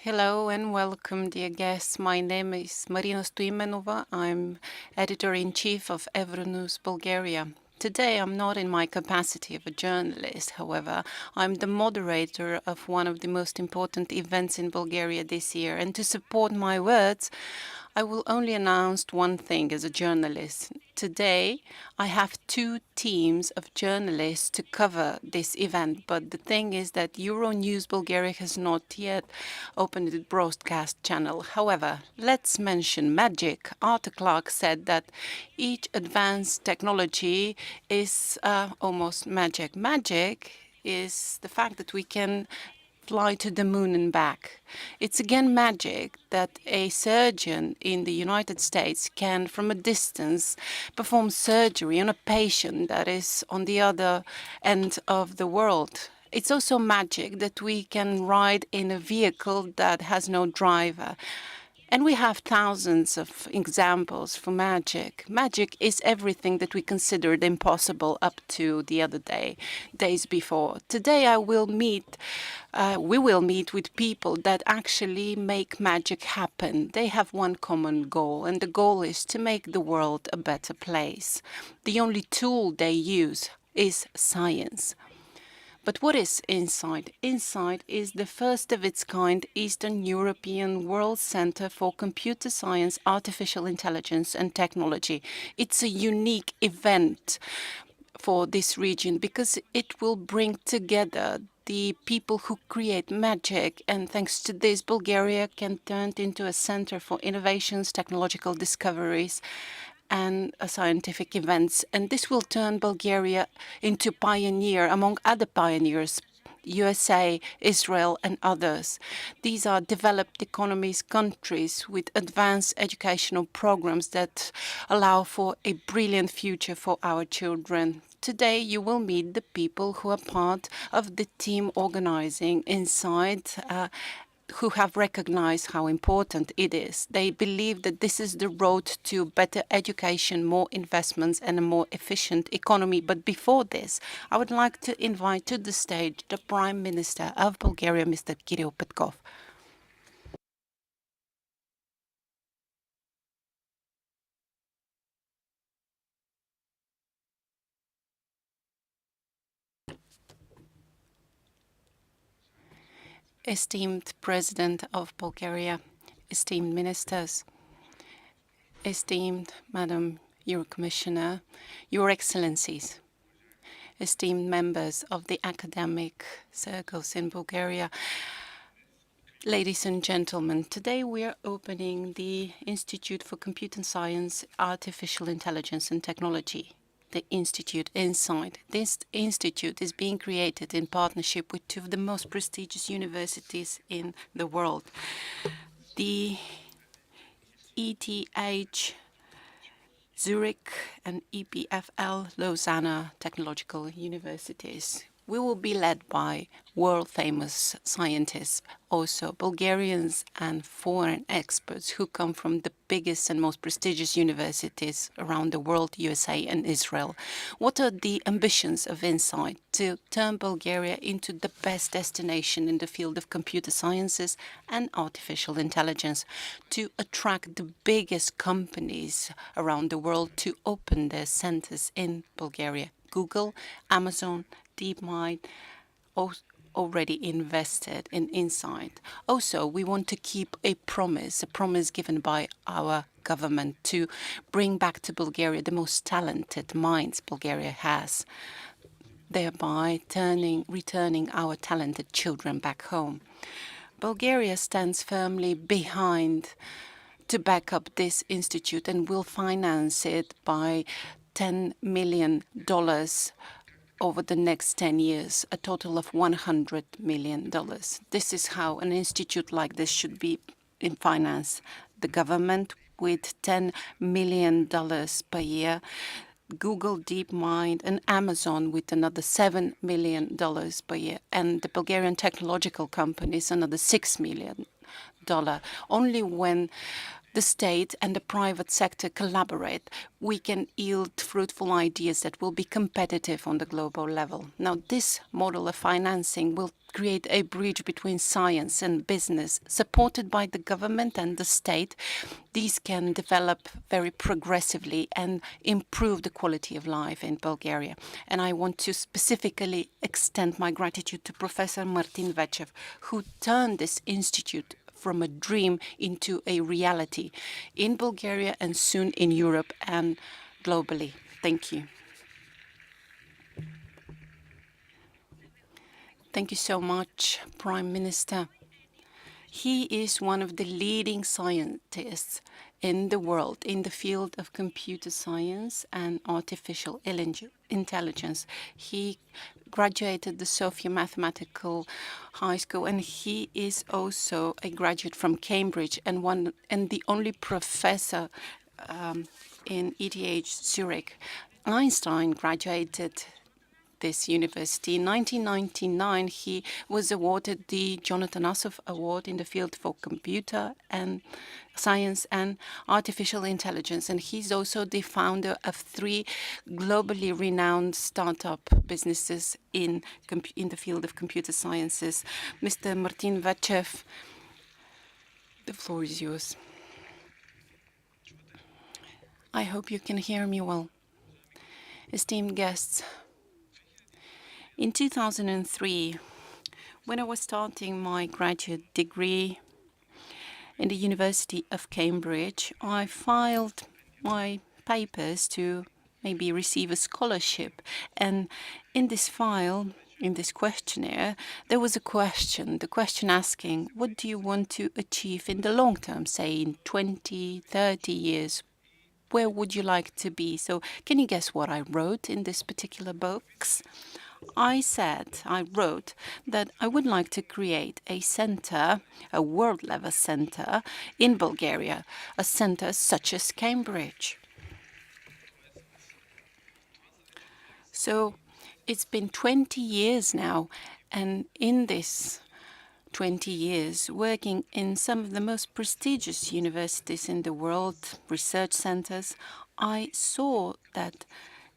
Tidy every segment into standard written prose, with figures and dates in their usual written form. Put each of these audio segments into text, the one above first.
Hello and welcome, dear guests. My name is Marina Stoimenova. I'm editor-in-chief of Euronews Bulgaria. Today, I'm not in my capacity of a journalist, however. I'm the moderator of one of the most important events in Bulgaria this year. And to support my words, I will only announce one thing as a journalist. Today, I have two teams of journalists to cover this event, but the thing is that Euronews Bulgaria has not yet opened the broadcast channel. However, let's mention magic. Arthur Clarke said that each advanced technology is almost magic. Magic is the fact that we can fly to the moon and back. It's again magic that a surgeon in the United States can, from a distance, perform surgery on a patient that is on the other end of the world. It's also magic that we can ride in a vehicle that has no driver. And we have thousands of examples for magic. Magic is everything that we considered impossible up to the other days before. Today we will meet with people that actually make magic happen. They have one common goal, and the goal is to make the world a better place. The only tool they use is science. But what is INSAIT? INSAIT is the first of its kind Eastern European World Center for Computer Science, Artificial Intelligence and Technology. It's a unique event for this region because it will bring together the people who create magic, and thanks to this, Bulgaria can turn into a center for innovations, technological discoveries, and scientific events. And this will turn Bulgaria into pioneer among other pioneers, USA, Israel, and others. These are developed economies, countries with advanced educational programs that allow for a brilliant future for our children. Today, you will meet the people who are part of the team organizing INSAIT, who have recognized how important it is. They believe that this is the road to better education, more investments, and a more efficient economy. But before this, I would like to invite to the stage the Prime Minister of Bulgaria, Mr. Kirill Petkov. Esteemed President of Bulgaria, esteemed ministers, esteemed Madam Eurocommissioner, Your Excellencies, esteemed members of the academic circles in Bulgaria, ladies and gentlemen, today we are opening the Institute for Computer Science, Artificial Intelligence and Technology, the Institute INSAIT. This institute is being created in partnership with two of the most prestigious universities in the world, the ETH Zurich and EPFL Lausanne technological universities. We will be led by world-famous scientists, also Bulgarians and foreign experts who come from the biggest and most prestigious universities around the world, USA and Israel. What are the ambitions of INSAIT? To turn Bulgaria into the best destination in the field of computer sciences and artificial intelligence, to attract the biggest companies around the world to open their centers in Bulgaria. Google, Amazon, DeepMind already invested in INSAIT. Also, we want to keep a promise given by our government to bring back to Bulgaria the most talented minds Bulgaria has, thereby returning our talented children back home. Bulgaria stands firmly behind to back up this institute and will finance it by $10 million over the next 10 years, a total of $100 million. This is how an institute like this should be financed. The government with $10 million per year, Google, DeepMind, and Amazon with another $7 million per year, and the Bulgarian technological companies another $6 million. Only when the state and the private sector collaborate, we can yield fruitful ideas that will be competitive on the global level. Now, this model of financing will create a bridge between science and business, supported by the government and the state. These can develop very progressively and improve the quality of life in Bulgaria. And I want to specifically extend my gratitude to Professor Martin Vechev, who turned this institute from a dream into a reality in Bulgaria and soon in Europe and globally. Thank you. Thank you so much, Prime Minister. He is one of the leading scientists in the world in the field of computer science and artificial intelligence. He graduated the Sofia Mathematical High School, and he is also a graduate from Cambridge and the only professor in ETH Zurich. Einstein graduated this university. In 1999, he was awarded the Jonathan Assoff Award in the field for computer and science and artificial intelligence. And he's also the founder of 3 globally renowned startup businesses in the field of computer sciences. Mr. Martin Vechev, the floor is yours. I hope you can hear me well. Esteemed guests, in 2003, when I was starting my graduate degree in the University of Cambridge, I filed my papers to maybe receive a scholarship. And in this file, in this questionnaire, there was a question, the question asking, what do you want to achieve in the long term, say in 20, 30 years? Where would you like to be? So can you guess what I wrote in this particular box? I wrote that I would like to create a center, a world-level center in Bulgaria, a center such as Cambridge. So it's been 20 years now, and in this 20 years, working in some of the most prestigious universities in the world, research centers, I saw that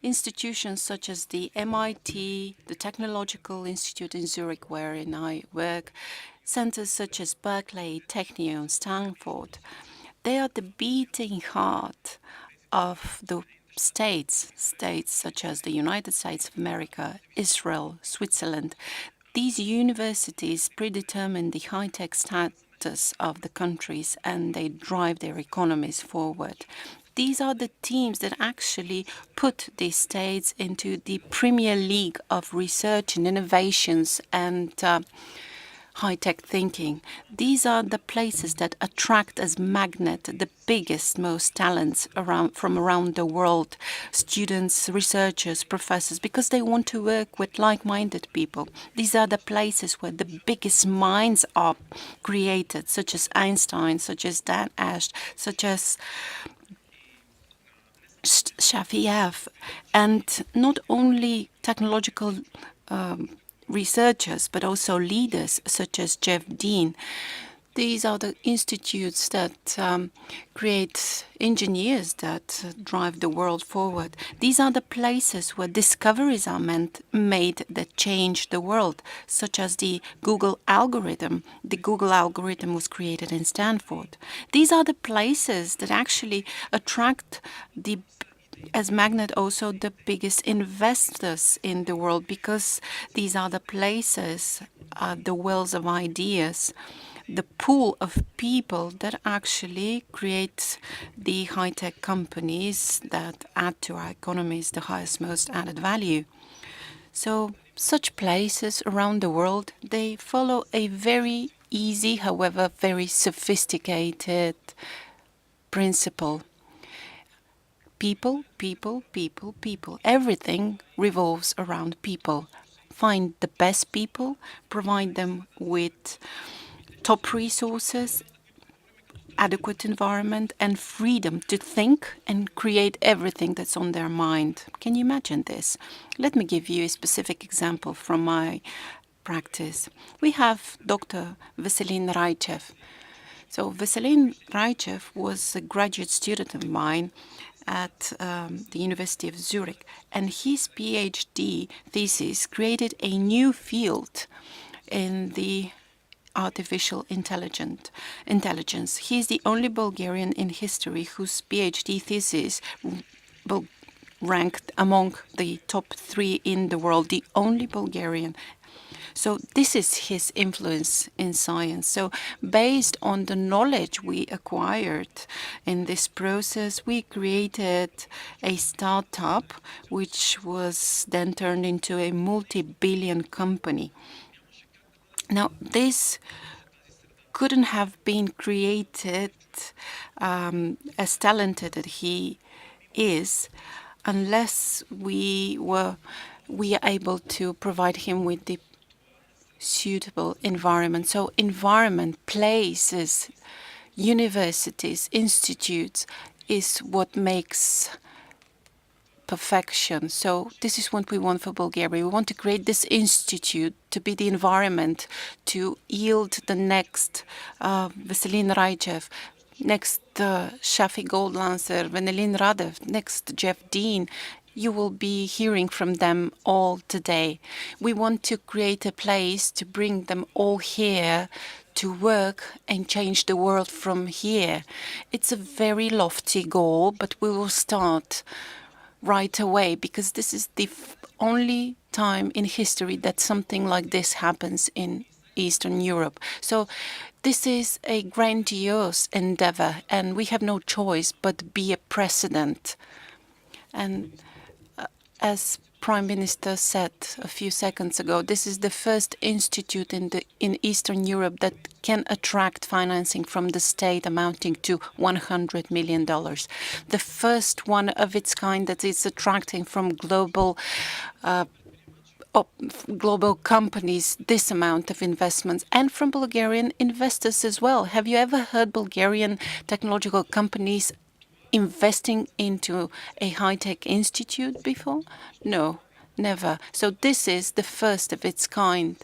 institutions such as the MIT, the Technological Institute in Zurich, wherein I work, centers such as Berkeley, Technion, and Stanford, they are the beating heart of the states such as the United States of America, Israel, Switzerland. These universities predetermine the high-tech status of the countries, and they drive their economies forward. These are the teams that actually put these states into the Premier League of research and innovations and high-tech thinking. These are the places that attract as magnet the biggest, most talents from around the world, students, researchers, professors, because they want to work with like-minded people. These are the places where the biggest minds are created, such as Einstein, such as Dan Ash, such as Shafiev, and not only technological researchers, but also leaders such as Jeff Dean. These are the institutes that create engineers that drive the world forward. These are the places where discoveries are made that change the world, such as the Google algorithm. The Google algorithm was created in Stanford. These are the places that actually attract as magnet also the biggest investors in the world, because these are the places, the wells of ideas, the pool of people that actually create the high-tech companies that add to our economies the highest, most added value. So such places around the world, they follow a very easy, however very sophisticated principle. People, people, people, people. Everything revolves around people. Find the best people, provide them with top resources, adequate environment, and freedom to think and create everything that's on their mind. Can you imagine this? Let me give you a specific example from my practice. We have Dr. Veselin Raichev. So Veselin Raichev was a graduate student of mine at the University of Zurich, and his PhD thesis created a new field in the artificial intelligence. He is the only Bulgarian in history whose PhD thesis ranked among the top 3 in the world, the only Bulgarian. So this is his influence in science. So based on the knowledge we acquired in this process, we created a startup which was then turned into a multi-billion company. Now, this couldn't have been created as talented as he is unless we are able to provide him with the suitable environment. So environment, places, universities, institutes is what makes perfection. So this is what we want for Bulgaria. We want to create this institute to be the environment to yield the next Veselin Raichev, next Shafi Goldlancer, Venelin Radev, next Jeff Dean. You will be hearing from them all today. We want to create a place to bring them all here to work and change the world from here. It's a very lofty goal, but we will start right away because this is the only time in history that something like this happens in Eastern Europe. So this is a grandiose endeavor, and we have no choice but be a precedent. And as Prime Minister said a few seconds ago, this is the first institute in Eastern Europe that can attract financing from the state amounting to $100 million. The first one of its kind that is attracting from global companies this amount of investments, and from Bulgarian investors as well. Have you ever heard Bulgarian technological companies investing into a high-tech institute before? No, never. So this is the first of its kind.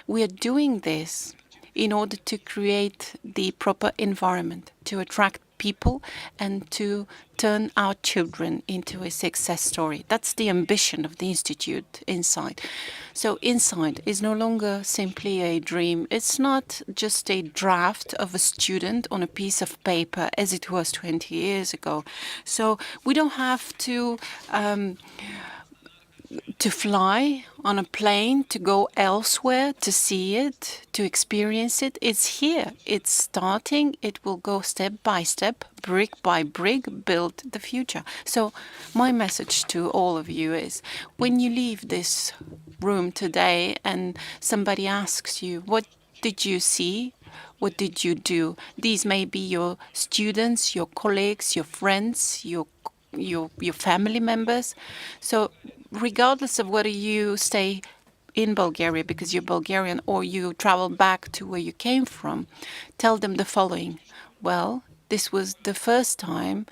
We are doing this in order to create the proper environment, to attract people and to turn our children into a success story. That's the ambition of the Institute, INSAIT. So INSAIT is no longer simply a dream. It's not just a draft of a student on a piece of paper as it was 20 years ago. So we don't have to fly on a plane, to go elsewhere, to see it, to experience it. It's here. It's starting. It will go step by step, brick by brick, build the future. So my message to all of you is, when you leave this room today and somebody asks you, what did you see? What did you do? These may be your students, your colleagues, your friends, your family members. So regardless of whether you stay in Bulgaria because you're Bulgarian or you travel back to where you came from, tell them the following. Well, this was the first time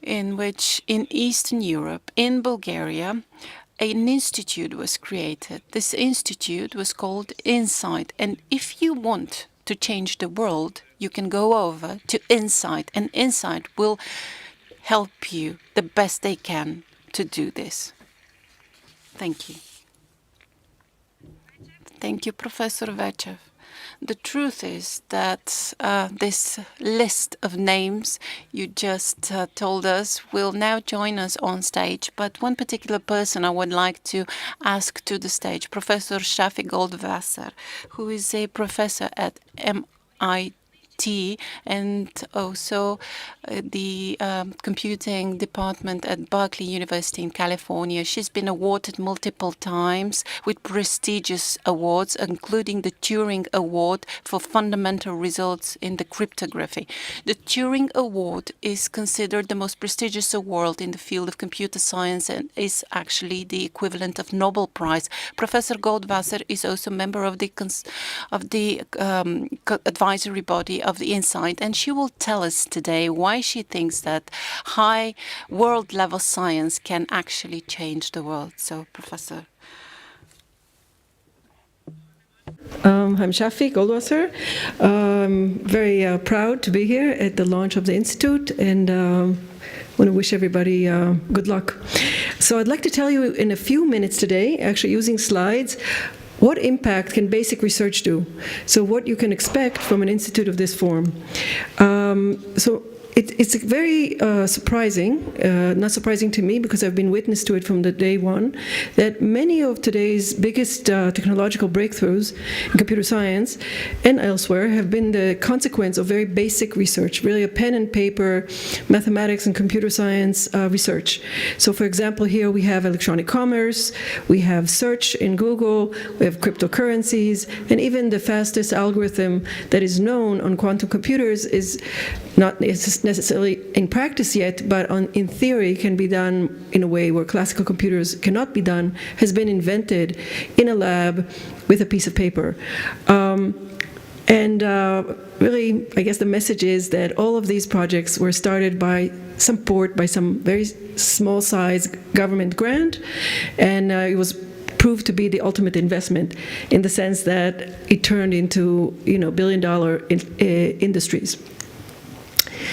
in which in Eastern Europe, in Bulgaria, an institute was created. This institute was called INSAIT. And if you want to change the world, you can go over to INSAIT, and INSAIT will help you the best they can to do this. Thank you. Thank you, Professor Vechev. The truth is that this list of names you just told us will now join us on stage. But one particular person I would like to ask to the stage, Professor Shafi Goldwasser, who is a professor at MIT and also the computing department at Berkeley University in California. She's been awarded multiple times with prestigious awards, including the Turing Award for fundamental results in the cryptography. The Turing Award is considered the most prestigious award in the field of computer science and is actually the equivalent of Nobel Prize. Professor Goldwasser is also a member of the advisory body of the INSAIT, and she will tell us today why she thinks that high world-level science can actually change the world. So, Professor. I'm Shafi Goldwasser. I'm very proud to be here at the launch of the Institute, and want to wish everybody good luck. So I'd like to tell you in a few minutes today, actually using slides, what impact can basic research do? So what you can expect from an institute of this form. It's very surprising, not surprising to me because I've been witness to it from the day one, that many of today's biggest technological breakthroughs in computer science and elsewhere have been the consequence of very basic research, really a pen and paper, mathematics and computer science research. So for example, here we have electronic commerce, we have search in Google, we have cryptocurrencies, and even the fastest algorithm that is known on quantum computers is not necessarily in practice yet, but in theory can be done in a way where classical computers cannot be done, has been invented in a lab with a piece of paper. Really, I guess the message is that all of these projects were started by support by some very small size government grant, and it was proved to be the ultimate investment in the sense that it turned into billion-dollar industries.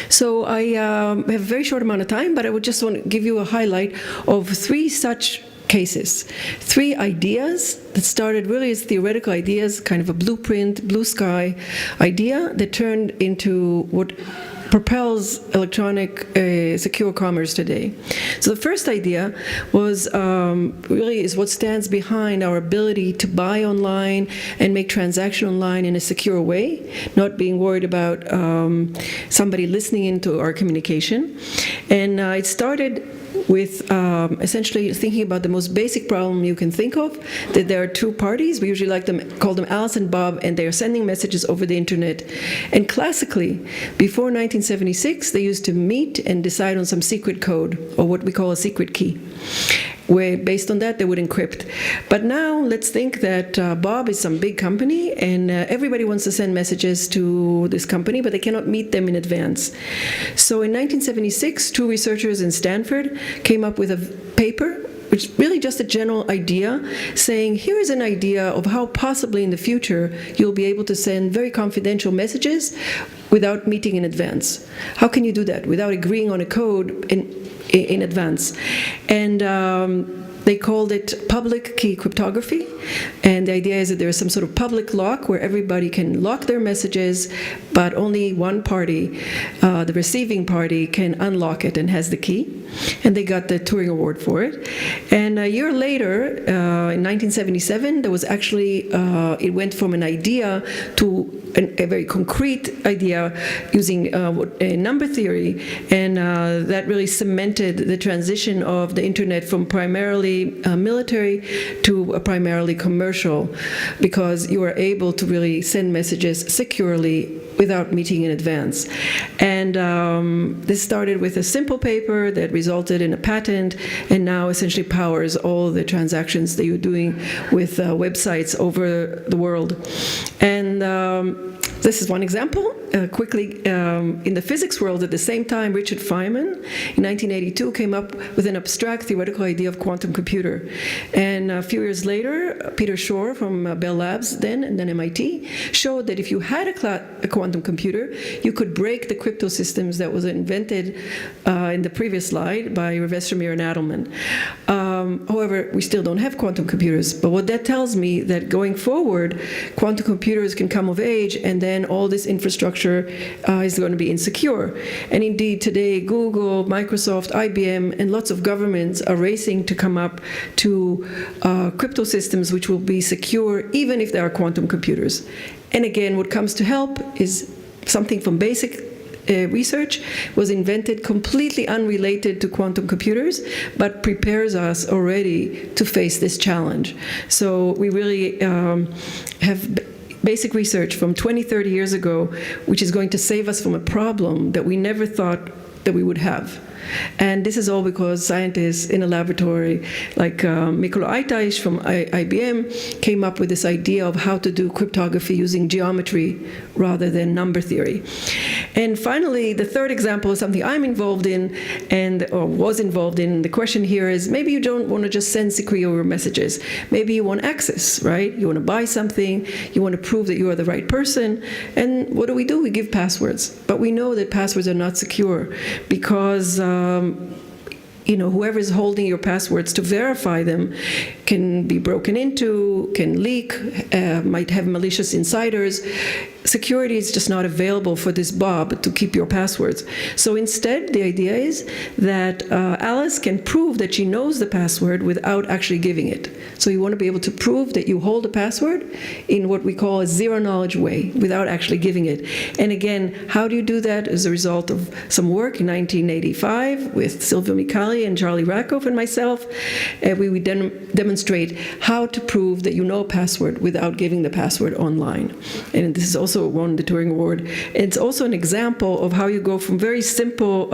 So I have a very short amount of time, but I would just want to give you a highlight of 3 such cases. 3 ideas that started really as theoretical ideas, kind of a blueprint, blue sky idea that turned into what propels electronic secure commerce today. So the first idea was really is what stands behind our ability to buy online and make transaction online in a secure way, not being worried about somebody listening into our communication. And it started with essentially thinking about the most basic problem you can think of, that there are 2 parties. We usually call them Alice and Bob, and they are sending messages over the internet. And classically, before 1976, they used to meet and decide on some secret code, or what we call a secret key, where based on that they would encrypt. But now let's think that Bob is some big company, and everybody wants to send messages to this company, but they cannot meet them in advance. So in 1976, 2 researchers in Stanford came up with a paper, which is really just a general idea, saying here is an idea of how possibly in the future you'll be able to send very confidential messages without meeting in advance. How can you do that without agreeing on a code in advance? And they called it public key cryptography, and the idea is that there is some sort of public lock where everybody can lock their messages, but only one party, the receiving party, can unlock it and has the key. And they got the Turing Award for it. And a year later, in 1977, there was actually, it went from an idea to a very concrete idea using number theory, and that really cemented the transition of the internet from primarily military to a primarily commercial, because you are able to really send messages securely without meeting in advance. And this started with a simple paper that resulted in a patent, and now essentially powers all the transactions that you're doing with websites over the world. And this is one example. Quickly, in the physics world, at the same time, Richard Feynman, in 1982, came up with an abstract theoretical idea of quantum computer. And a few years later, Peter Shor from Bell Labs then, and then MIT, showed that if you had a quantum computer, you could break the crypto systems that was invented in the previous slide by Revestromir and Adelman. However, we still don't have quantum computers. But what that tells me that going forward, quantum computers can come of age, and then all this infrastructure is going to be insecure. And indeed, today, Google, Microsoft, IBM, and lots of governments are racing to come up to crypto systems which will be secure even if there are quantum computers. And again, what comes to help is something from basic research was invented completely unrelated to quantum computers, but prepares us already to face this challenge. So we really have basic research from 20, 30 years ago, which is going to save us from a problem that we never thought that we would have. And this is all because scientists in a laboratory like Mikolo Aitais from IBM came up with this idea of how to do cryptography using geometry rather than number theory. And finally, the third example is something I'm involved in or was involved in. The question here is maybe you don't want to just send secure messages. Maybe you want access, right? You want to buy something. You want to prove that you are the right person. And what do? We give passwords. But we know that passwords are not secure because whoever is holding your passwords to verify them can be broken into, can leak, might have malicious insiders. Security is just not available for this Bob to keep your passwords. So instead, the idea is that Alice can prove that she knows the password without actually giving it. So you want to be able to prove that you hold a password in what we call a zero-knowledge way, without actually giving it. And again, how do you do that? As a result of some work in 1985 with Silvio Micali and Charlie Rakoff and myself, we would demonstrate how to prove that you know a password without giving the password online. And this is also won the Turing Award. It's also an example of how you go from very simple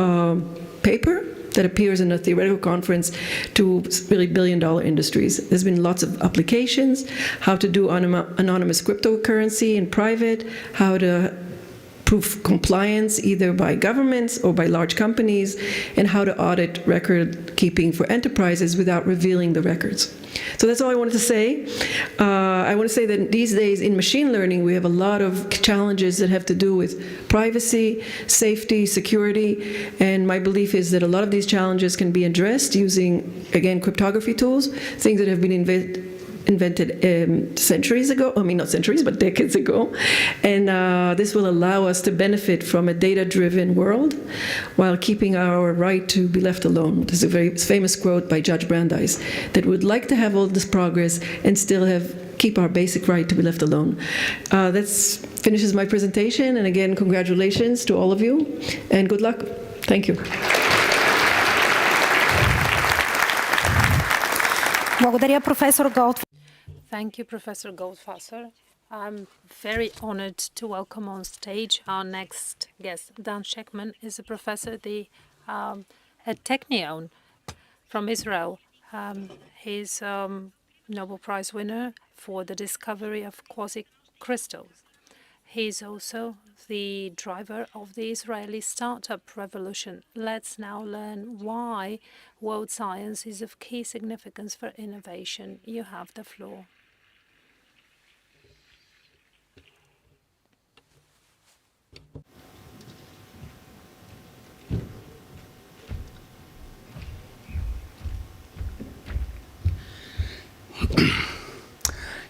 paper that appears in a theoretical conference to really billion-dollar industries. There's been lots of applications, how to do anonymous cryptocurrency in private, how to prove compliance either by governments or by large companies, and how to audit record keeping for enterprises without revealing the records. So that's all I wanted to say. I want to say that these days in machine learning, we have a lot of challenges that have to do with privacy, safety, security, and my belief is that a lot of these challenges can be addressed using, again, cryptography tools, things that have been invented centuries ago, not centuries, but decades ago. And this will allow us to benefit from a data-driven world while keeping our right to be left alone. There's a very famous quote by Judge Brandeis that would like to have all this progress and still keep our basic right to be left alone. That finishes my presentation. And again, congratulations to all of you, and good luck. Thank you. Благодаря, професор Голд. Thank you, Professor Goldwasser. I'm very honored to welcome on stage our next guest. Dan Shechtman is a professor at Technion from Israel. He's Nobel Prize winner for the discovery of quasi-crystals. He's also the driver of the Israeli startup revolution. Let's now learn why world science is of key significance for innovation. You have the floor.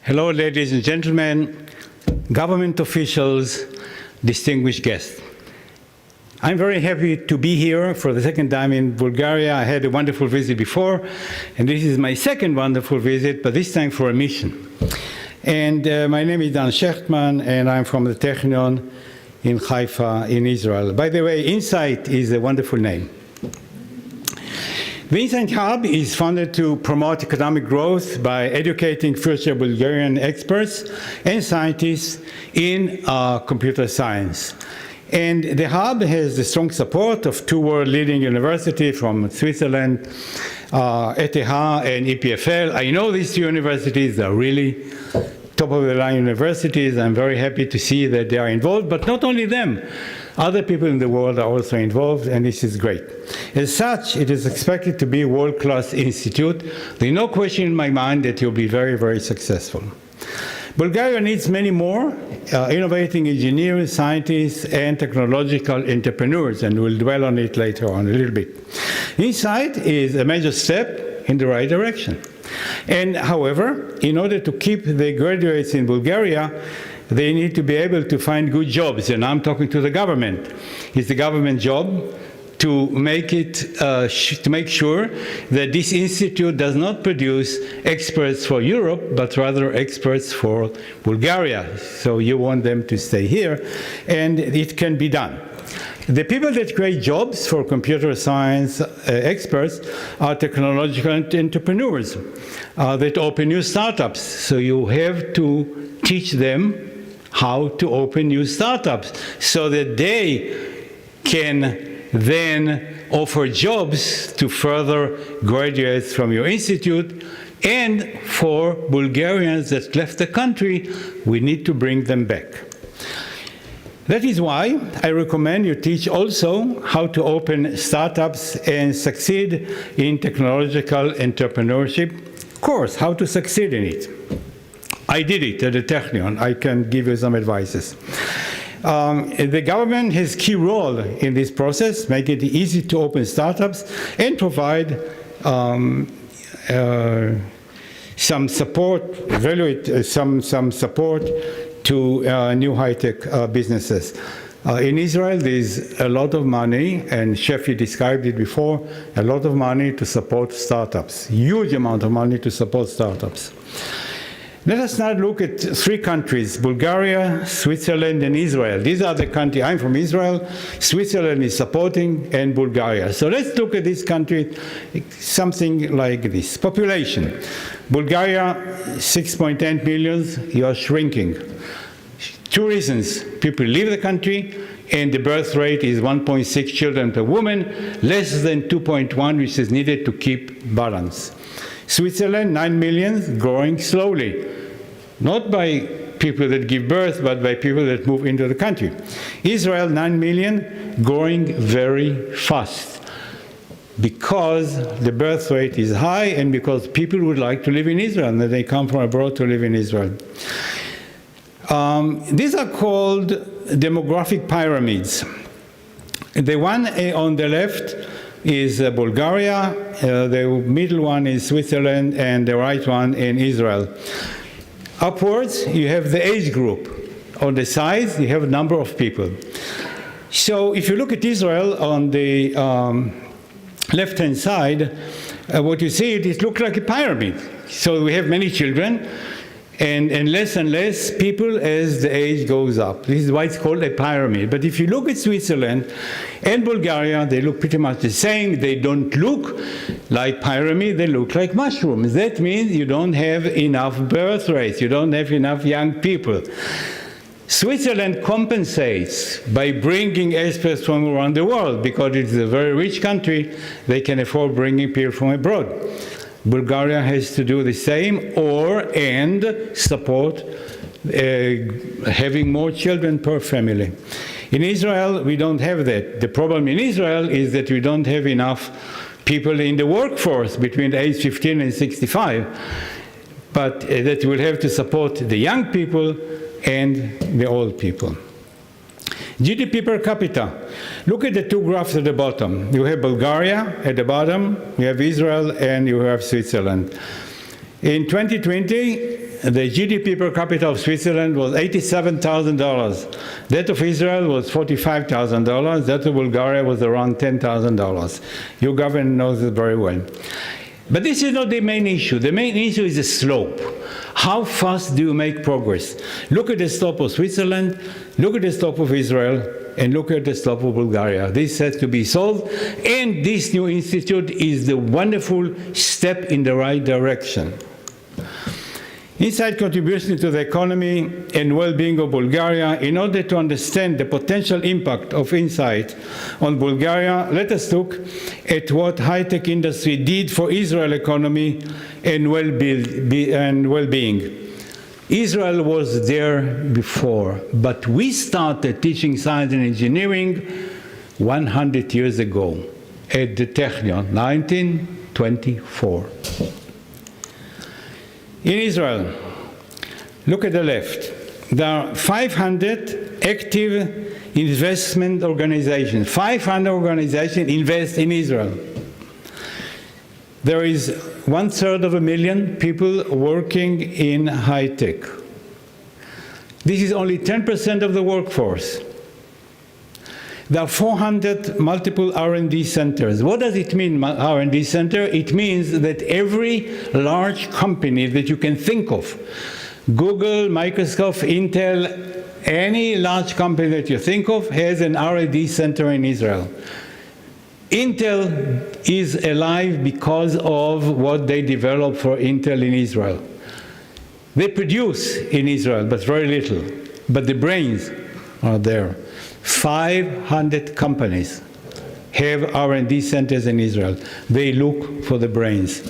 Hello, ladies and gentlemen, government officials, distinguished guests. I'm very happy to be here for the second time in Bulgaria. I had a wonderful visit before, and this is my second wonderful visit, but this time for a mission. And my name is Dan Shechtman, and I'm from the Technion in Haifa in Israel. By the way, INSAIT is a wonderful name. The INSAIT Hub is funded to promote economic growth by educating future Bulgarian experts and scientists in computer science. And the Hub has the strong support of two world-leading universities from Switzerland, ETH and EPFL. I know these two universities are really top-of-the-line universities. I'm very happy to see that they are involved, but not only them. Other people in the world are also involved, and this is great. As such, it is expected to be a world-class institute. There's no question in my mind that you'll be very, very successful. Bulgaria needs many more innovating engineers, scientists, and technological entrepreneurs, and we'll dwell on it later on a little bit. INSAIT is a major step in the right direction. And however, in order to keep the graduates in Bulgaria, they need to be able to find good jobs, and I'm talking to the government. It's the government job to make sure that this institute does not produce experts for Europe, but rather experts for Bulgaria. So you want them to stay here, and it can be done. The people that create jobs for computer science experts are technological entrepreneurs that open new startups. So you have to teach them how to open new startups so that they can then offer jobs to further graduates from your institute. And for Bulgarians that left the country, we need to bring them back. That is why I recommend you teach also how to open startups and succeed in technological entrepreneurship course, how to succeed in it. I did it at the Technion. I can give you some advices. The government has a key role in this process, make it easy to open startups and provide some support, some support to new high-tech businesses. In Israel, there's a lot of money, and Sheffi described it before, a lot of money to support startups, huge amount of money to support startups. Let us now look at three countries, Bulgaria, Switzerland, and Israel. These are the countries. I'm from Israel, Switzerland is supporting, and Bulgaria. So let's look at this country, something like this. Population, Bulgaria, 6.8 million, you are shrinking. Two reasons, people leave the country, and the birth rate is 1.6 children per woman, less than 2.1, which is needed to keep balance. Switzerland, 9 million, growing slowly, not by people that give birth, but by people that move into the country. Israel, 9 million, growing very fast because the birth rate is high and because people would like to live in Israel, and they come from abroad to live in Israel. These are called demographic pyramids. The one on the left is Bulgaria, the middle one is Switzerland, and the right one in Israel. Upwards, you have the age group. On the sides, you have a number of people. So if you look at Israel on the left-hand side, what you see, it looks like a pyramid. So we have many children, and less people as the age goes up. This is why it's called a pyramid. But if you look at Switzerland and Bulgaria, they look pretty much the same. They don't look like pyramid, they look like mushrooms. That means you don't have enough birth rates, you don't have enough young people. Switzerland compensates by bringing experts from around the world because it's a very rich country, they can afford bringing people from abroad. Bulgaria has to do the same and support having more children per family. In Israel, we don't have that. The problem in Israel is that we don't have enough people in the workforce between age 15 and 65, but that will have to support the young people and the old people. GDP per capita. Look at the two graphs at the bottom. You have Bulgaria at the bottom, you have Israel, and you have Switzerland. In 2020, the GDP per capita of Switzerland was $87,000. That of Israel was $45,000. That of Bulgaria was around $10,000. Your government knows it very well. But this is not the main issue. The main issue is the slope. How fast do you make progress? Look at the slope of Switzerland, look at the slope of Israel, and look at the slope of Bulgaria. This has to be solved, and this new institute is the wonderful step in the right direction. INSAIT contribution to the economy and well-being of Bulgaria. In order to understand the potential impact of INSAIT on Bulgaria, let us look at what high-tech industry did for Israel economy and well-being. Israel was there before, but we started teaching science and engineering 100 years ago at the Technion, 1924. In Israel, look at the left. There are 500 active investment organizations. 500 organizations invest in Israel. There is 1/3 people working in high tech. This is only 10% of the workforce. There are 400 multiple R&D centers. What does it mean, R&D center? It means that every large company that you can think of, Google, Microsoft, Intel, any large company that you think of has an R&D center in Israel. Intel is alive because of what they developed for Intel in Israel. They produce in Israel, but very little. But the brains are there. 500 companies have R&D centers in Israel. They look for the brains.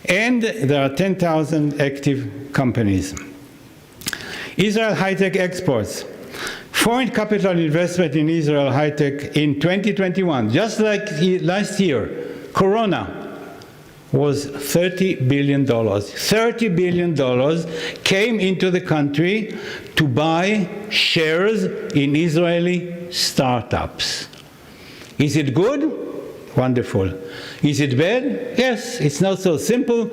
And there are 10,000 active companies. Israel high-tech exports. Foreign capital investment in Israel high-tech in 2021, just like last year, Corona, was $30 billion. $30 billion came into the country to buy shares in Israeli startups. Is it good? Wonderful. Is it bad? Yes, it's not so simple.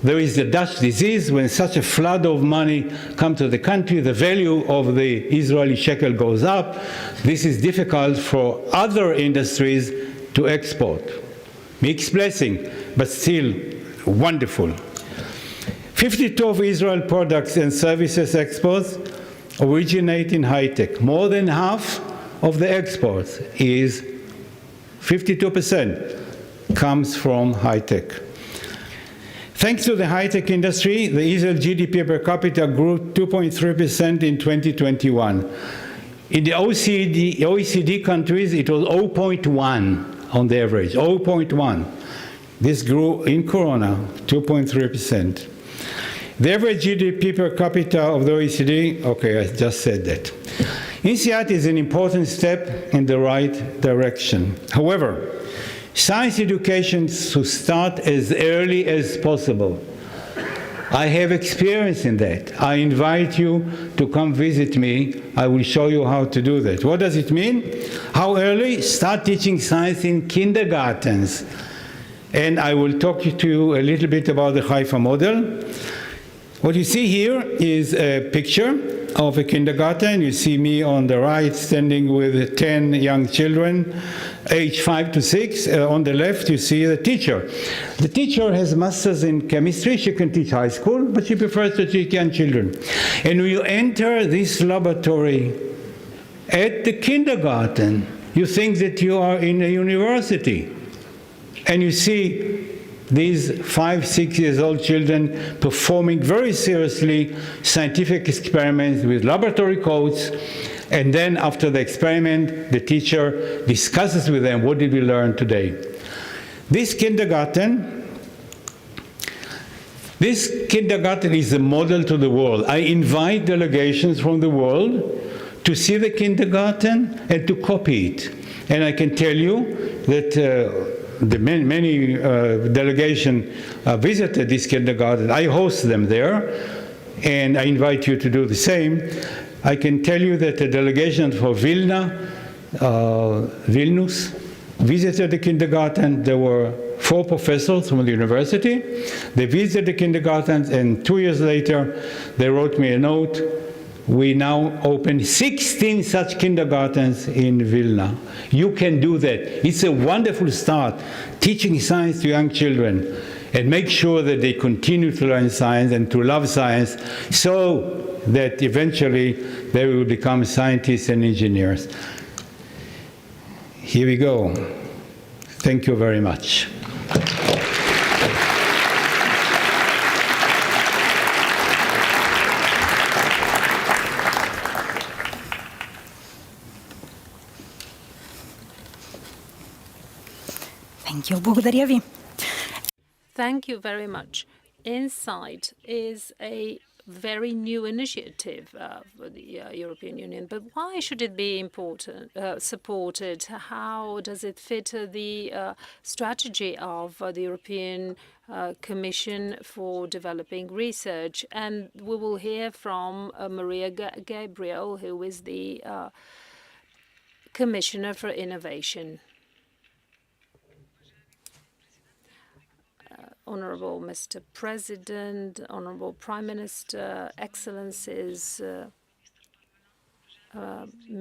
There is the Dutch disease. When such a flood of money comes to the country, the value of the Israeli shekel goes up. This is difficult for other industries to export. Mixed blessing, but still wonderful. 52 of Israel products and services exports originate in high-tech. More than half of the exports is 52% comes from high-tech. Thanks to the high-tech industry, the Israel GDP per capita grew 2.3% in 2021. In the OECD countries, it was 0.1 on the average, 0.1. This grew in Corona, 2.3%. The average GDP per capita of the OECD, okay, I just said that. INSAIT is an important step in the right direction. However, science education should start as early as possible. I have experience in that. I invite you to come visit me. I will show you how to do that. What does it mean? How early? Start teaching science in kindergartens. And I will talk to you a little bit about the Haifa model. What you see here is a picture of a kindergarten. You see me on the right standing with 10 young children, age 5 to 6. On the left, you see the teacher. The teacher has masters in chemistry. She can teach high school, but she prefers to teach young children. And when you enter this laboratory at the kindergarten, you think that you are in a university. And you see these 5, 6 years old children performing very seriously scientific experiments with laboratory coats. And then after the experiment, the teacher discusses with them, what did we learn today? This kindergarten is a model to the world. I invite delegations from the world to see the kindergarten and to copy it. And I can tell you that the many delegations visited this kindergarten. I host them there, and I invite you to do the same. I can tell you that the delegation for Vilnius, visited the kindergarten. There were 4 professors from the university. They visited the kindergarten, and 2 years later, they wrote me a note. We now open 16 such kindergartens in Vilna. You can do that. It's a wonderful start, teaching science to young children, and make sure that they continue to learn science and to love science, so that eventually they will become scientists and engineers. Here we go. Thank you very much. Thank you. Благодаря ви. Thank you very much. INSAIT is a very new initiative for the European Union, but why should it be supported? How does it fit the strategy of the European Commission for developing research? And we will hear from Maria Gabriel, who is the Commissioner for Innovation. Honorable Mr. President, Honorable Prime Minister, Excellencies,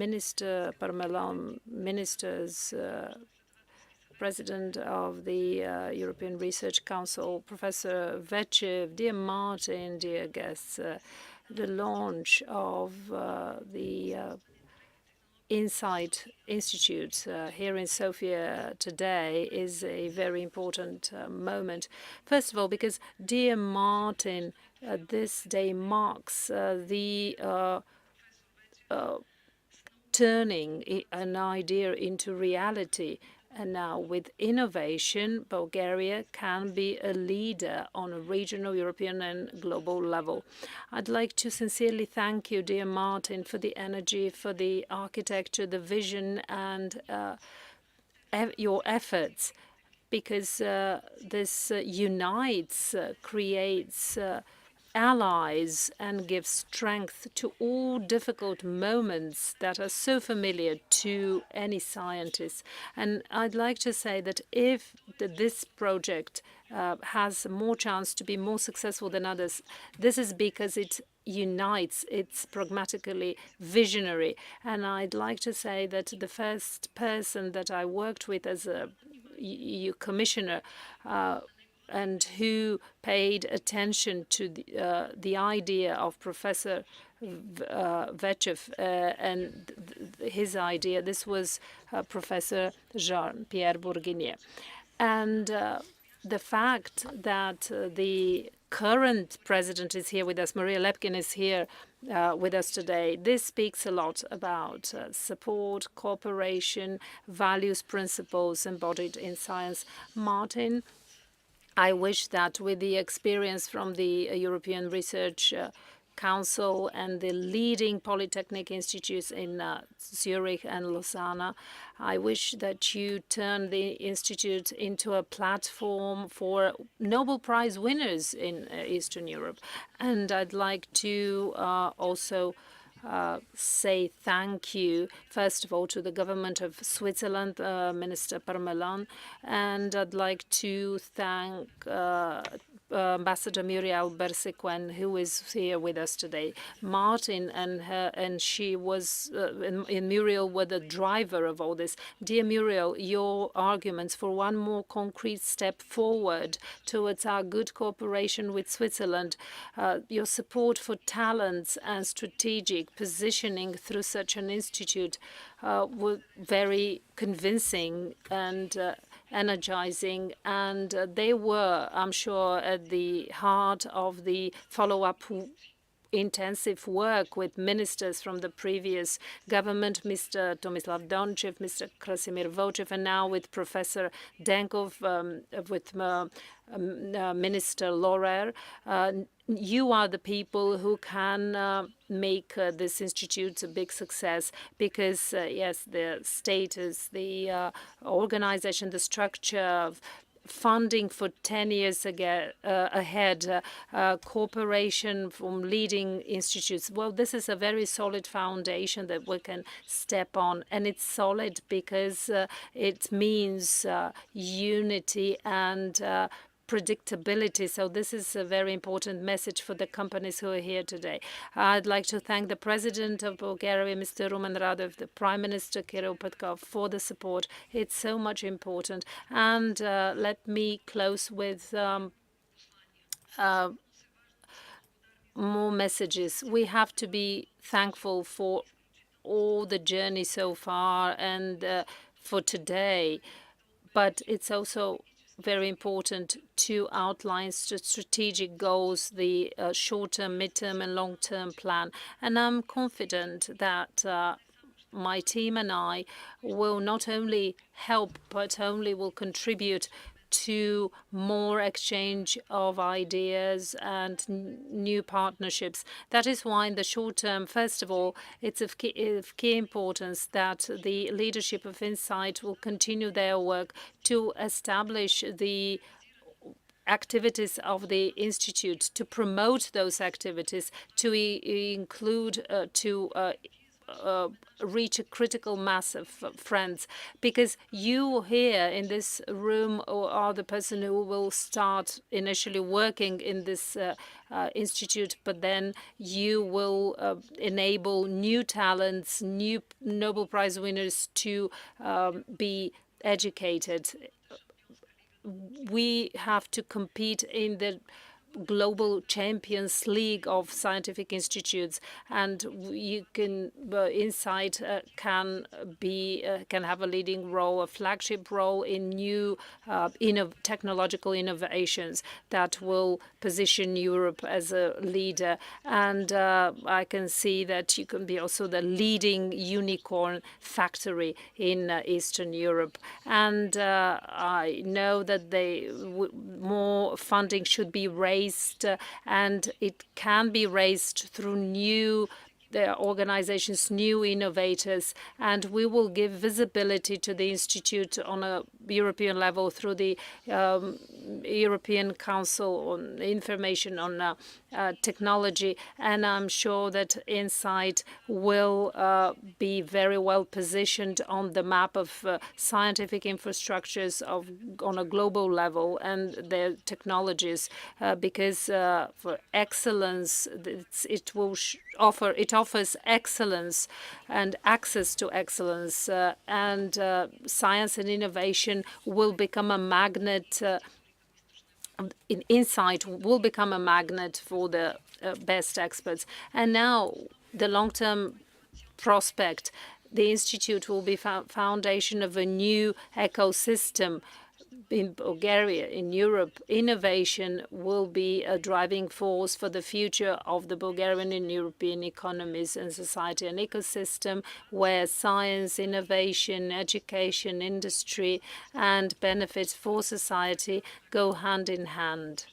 Minister Parmelan, Ministers, President of the European Research Council, Professor Vechev, dear Martin, dear guests, the launch of the INSAIT Institute here in Sofia today is a very important moment. First of all, because, dear Martin, this day marks the turning an idea into reality. And now with innovation, Bulgaria can be a leader on a regional, European and global level. I'd like to sincerely thank you, dear Martin, for the energy, for the architecture, the vision, and your efforts, because this unites, creates allies and gives strength to all difficult moments that are so familiar to any scientist. And I'd like to say that if this project has more chance to be more successful than others, this is because it unites, it's pragmatically visionary. And I'd like to say that the first person that I worked with as a EU commissioner and who paid attention to the idea of Professor Vechev and his idea. This was Professor Jean-Pierre Bourguignon. And the fact that the current president is here with us, Maria Lepkin is here with us today, this speaks a lot about support, cooperation, values, principles embodied in science. Martin, I wish that with the experience from the European Research Council and the leading polytechnic institutes in Zurich and Lausanne, I wish that you turn the institute into a platform for Nobel Prize winners in Eastern Europe. And I'd like to also say thank you, first of all, to the government of Switzerland, Minister Parmelin, and I'd like to thank Ambassador Muriel Bersequen, who is here with us today. Martin and she was, and Muriel were the driver of all this. Dear Muriel, your arguments for one more concrete step forward towards our good cooperation with Switzerland, your support for talents and strategic positioning through such an institute were very convincing and energizing, and they were, I'm sure, at the heart of the follow-up intensive work with ministers from the previous government, Mr. Tomislav Donchev, Mr. Krasimir Vochev, and now with Professor Denkov, with Minister Lorer. You are the people who can make this institute a big success because, yes, the status, the organization, the structure, funding for 10 years ahead, cooperation from leading institutes. Well, this is a very solid foundation that we can step on. And it's solid because it means unity and predictability. So this is a very important message for the companies who are here today. I'd like to thank the President of Bulgaria, Mr. Rumen Radev, the Prime Minister, Kirill Petkov, for the support. It's so much important. And let me close with more messages. We have to be thankful for all the journey so far and for today. But it's also very important to outline strategic goals, the short-term, mid-term, and long-term plan. And I'm confident that my team and I will not only help, but only will contribute to more exchange of ideas and new partnerships. That is why in the short term, first of all, it's of key importance that the leadership of INSAIT will continue their work to establish the activities of the Institute, to promote those activities, to include, reach a critical mass of friends, because you here in this room are the person who will start initially working in this institute, but then you will enable new talents, new Nobel Prize winners to be educated. We have to compete in the global champions league of scientific institutes, and you can INSAIT can have a leading role, a flagship role in new technological innovations that will position Europe as a leader. And I can see that you can be also the leading unicorn factory in Eastern Europe. And I know that more funding should be raised, and it can be raised through new organizations, new innovators, and we will give visibility to the Institute on a European level through the European Council on Information on Technology. And I'm sure that INSAIT will be very well positioned on the map of scientific infrastructures on a global level and their technologies, because for excellence, it offers excellence and access to excellence, and science and innovation will become a magnet. INSAIT will become a magnet for the best experts. And now the long-term prospect, the Institute will be foundation of a new ecosystem in Bulgaria, in Europe. Innovation will be a driving force for the future of the Bulgarian and European economies and society, an ecosystem where science, innovation, education, industry, and benefits for society go hand in hand,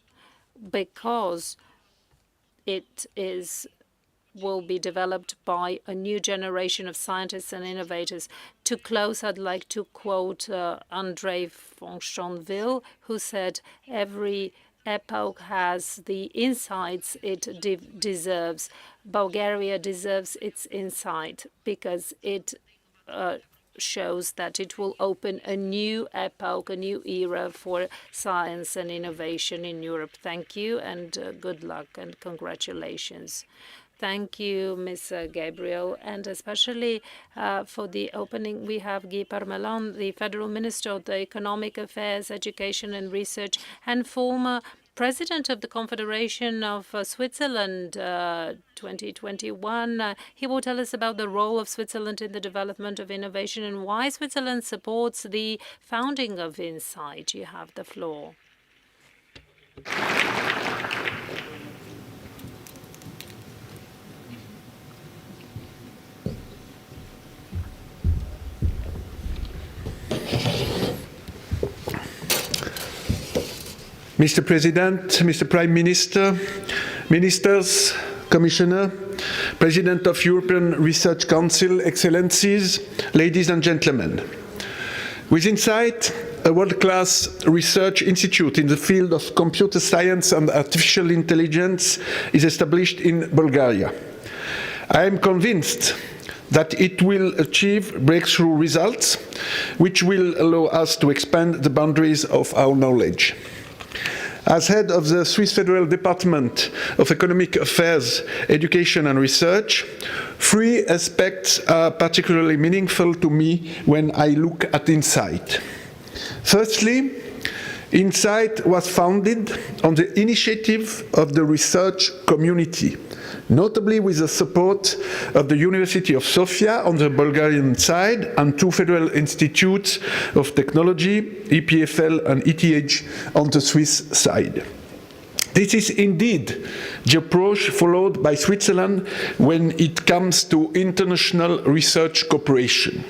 because it will be developed by a new generation of scientists and innovators. To close, I'd like to quote André von Schonville, who said, "Every epoch has the insights it deserves. Bulgaria deserves its insight because it shows that it will open a new epoch, a new era for science and innovation in Europe." Thank you, and good luck and congratulations. Thank you, Ms. Gabriel, and especially for the opening, we have Guy Parmelin, the Federal Minister of the Economic Affairs, Education and Research, and former President of the Confederation of Switzerland 2021. He will tell us about the role of Switzerland in the development of innovation and why Switzerland supports the founding of INSAIT. You have the floor. Mr. President, Mr. Prime Minister, Ministers, Commissioner, President of European Research Council, Excellencies, ladies and gentlemen. With INSAIT, a world-class research institute in the field of computer science and artificial intelligence is established in Bulgaria. I am convinced that it will achieve breakthrough results, which will allow us to expand the boundaries of our knowledge. As head of the Swiss Federal Department of Economic Affairs, Education and Research, three aspects are particularly meaningful to me when I look at INSAIT. Firstly, INSAIT was founded on the initiative of the research community, notably with the support of the University of Sofia on the Bulgarian side and two federal institutes of technology, EPFL and ETH, on the Swiss side. This is indeed the approach followed by Switzerland when it comes to international research cooperation.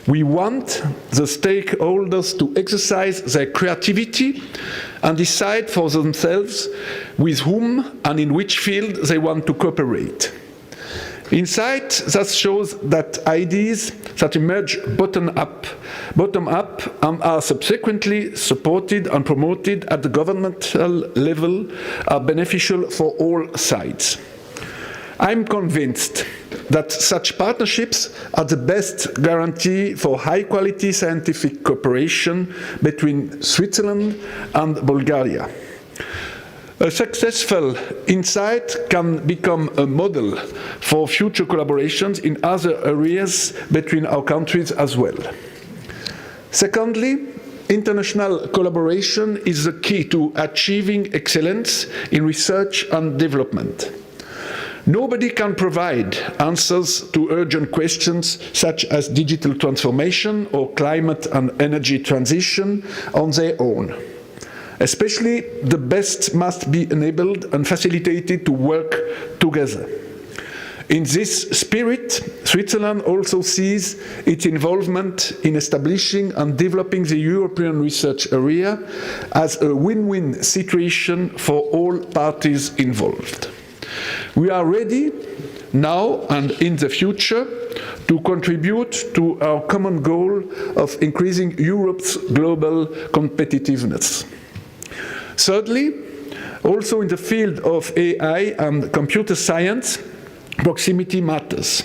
We want the stakeholders to exercise their creativity and decide for themselves with whom and in which field they want to cooperate. INSAIT thus shows that ideas that emerge bottom up and are subsequently supported and promoted at the governmental level are beneficial for all sides. I'm convinced that such partnerships are the best guarantee for high-quality scientific cooperation between Switzerland and Bulgaria. A successful INSAIT can become a model for future collaborations in other areas between our countries as well. Secondly, international collaboration is the key to achieving excellence in research and development. Nobody can provide answers to urgent questions such as digital transformation or climate and energy transition on their own. Especially, the best must be enabled and facilitated to work together. In this spirit, Switzerland also sees its involvement in establishing and developing the European research area as a win-win situation for all parties involved. We are ready now and in the future to contribute to our common goal of increasing Europe's global competitiveness. Thirdly, also in the field of AI and computer science, proximity matters.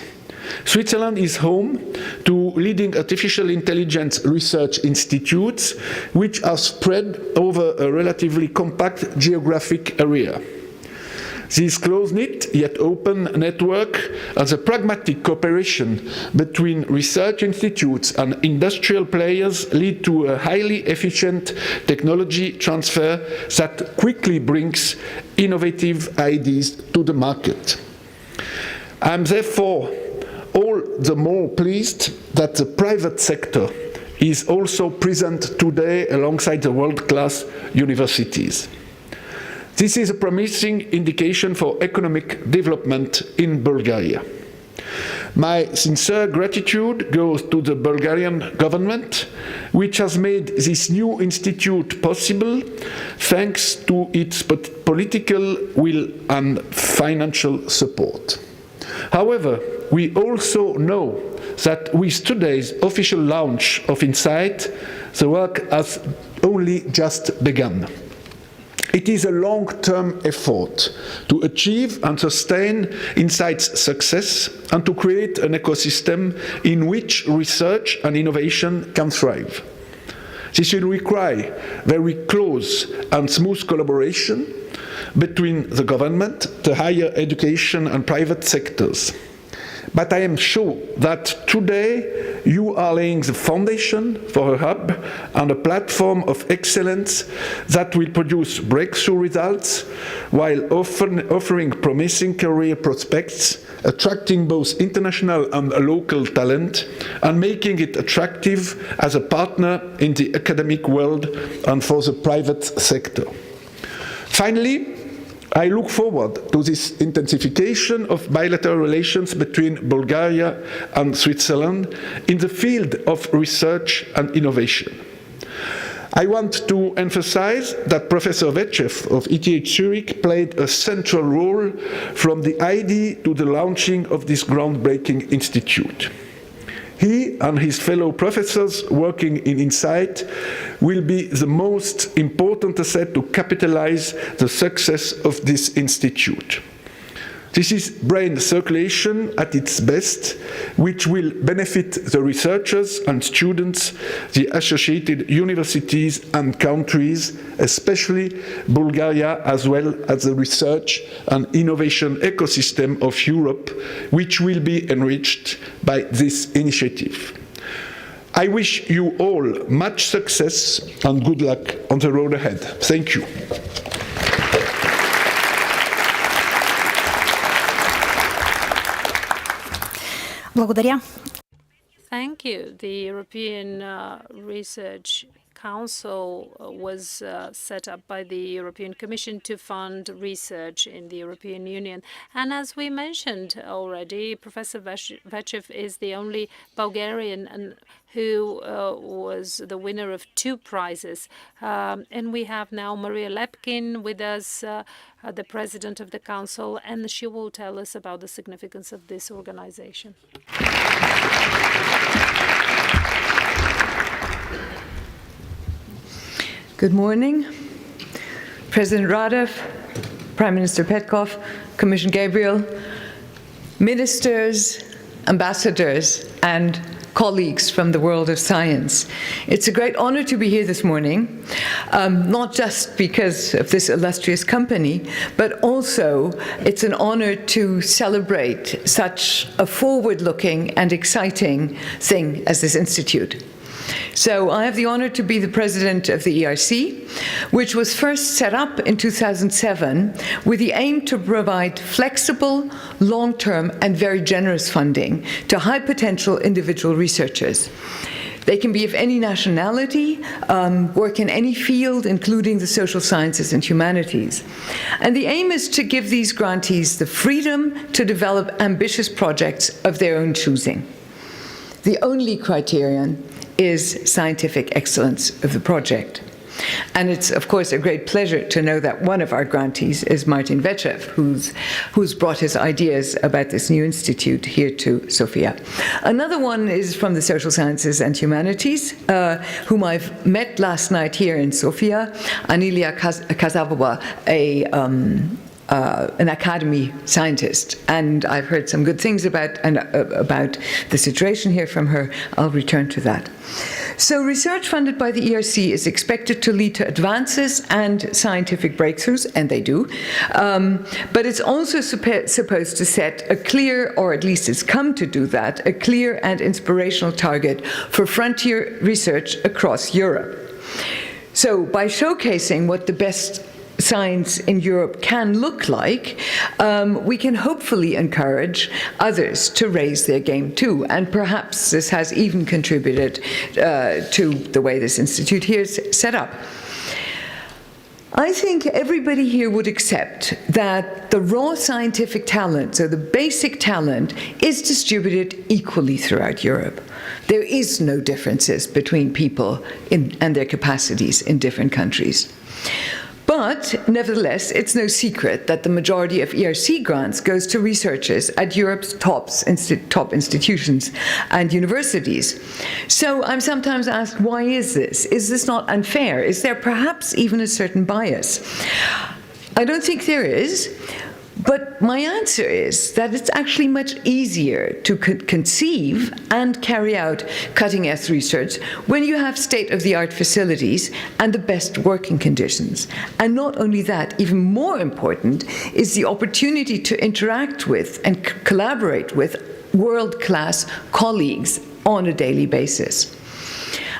Switzerland is home to leading artificial intelligence research institutes, which are spread over a relatively compact geographic area. This close-knit yet open network and the pragmatic cooperation between research institutes and industrial players lead to a highly efficient technology transfer that quickly brings innovative ideas to the market. I am therefore all the more pleased that the private sector is also present today alongside the world-class universities. This is a promising indication for economic development in Bulgaria. My sincere gratitude goes to the Bulgarian government, which has made this new institute possible thanks to its political will and financial support. However, we also know that with today's official launch of INSAIT, the work has only just begun. It is a long-term effort to achieve and sustain INSAIT's success and to create an ecosystem in which research and innovation can thrive. This will require very close and smooth collaboration between the government, the higher education and private sectors. But I am sure that today you are laying the foundation for a hub and a platform of excellence that will produce breakthrough results while offering promising career prospects, attracting both international and local talent, and making it attractive as a partner in the academic world and for the private sector. Finally, I look forward to this intensification of bilateral relations between Bulgaria and Switzerland in the field of research and innovation. I want to emphasize that Professor Vetchev of ETH Zurich played a central role from the idea to the launching of this groundbreaking institute. He and his fellow professors working in INSAIT will be the most important asset to capitalize the success of this institute. This is brain circulation at its best, which will benefit the researchers and students, the associated universities and countries, especially Bulgaria, as well as the research and innovation ecosystem of Europe, which will be enriched by this initiative. I wish you all much success and good luck on the road ahead. Thank you. Благодаря. Thank you. The European Research Council was set up by the European Commission to fund research in the European Union. And as we mentioned already, Professor Vetchev is the only Bulgarian who was the winner of 2 prizes. And we have now Maria Lepkin with us, the President of the Council, and she will tell us about the significance of this organization. Good morning, President Radev, Prime Minister Petkov, Commissioner Gabriel, ministers, ambassadors, and colleagues from the world of science. It's a great honor to be here this morning, not just because of this illustrious company, but also it's an honor to celebrate such a forward-looking and exciting thing as this institute. So I have the honor to be the president of the ERC, which was first set up in 2007 with the aim to provide flexible, long-term, and very generous funding to high-potential individual researchers. They can be of any nationality, work in any field, including the social sciences and humanities. And the aim is to give these grantees the freedom to develop ambitious projects of their own choosing. The only criterion is scientific excellence of the project. And it's, of course, a great pleasure to know that one of our grantees is Martin Vetchev, who's brought his ideas about this new institute here to Sofia. Another one is from the social sciences and humanities, whom I've met last night here in Sofia, Anilia Kazabova, an academy scientist, and I've heard some good things about the situation here from her. I'll return to that. So research funded by the ERC is expected to lead to advances and scientific breakthroughs, and they do, but it's also supposed to set a clear, or at least it's come to do that, a clear and inspirational target for frontier research across Europe. So by showcasing what the best science in Europe can look like, we can hopefully encourage others to raise their game too. And perhaps this has even contributed to the way this institute here is set up. I think everybody here would accept that the raw scientific talent, so the basic talent, is distributed equally throughout Europe. There is no differences between people and their capacities in different countries. But, nevertheless, it's no secret that the majority of ERC grants goes to researchers at Europe's top institutions and universities. So I'm sometimes asked, why is this? Is this not unfair? Is there perhaps even a certain bias? I don't think there is. But my answer is that it's actually much easier to conceive and carry out cutting-edge research when you have state-of-the-art facilities and the best working conditions. And not only that, even more important is the opportunity to interact with and collaborate with world-class colleagues on a daily basis.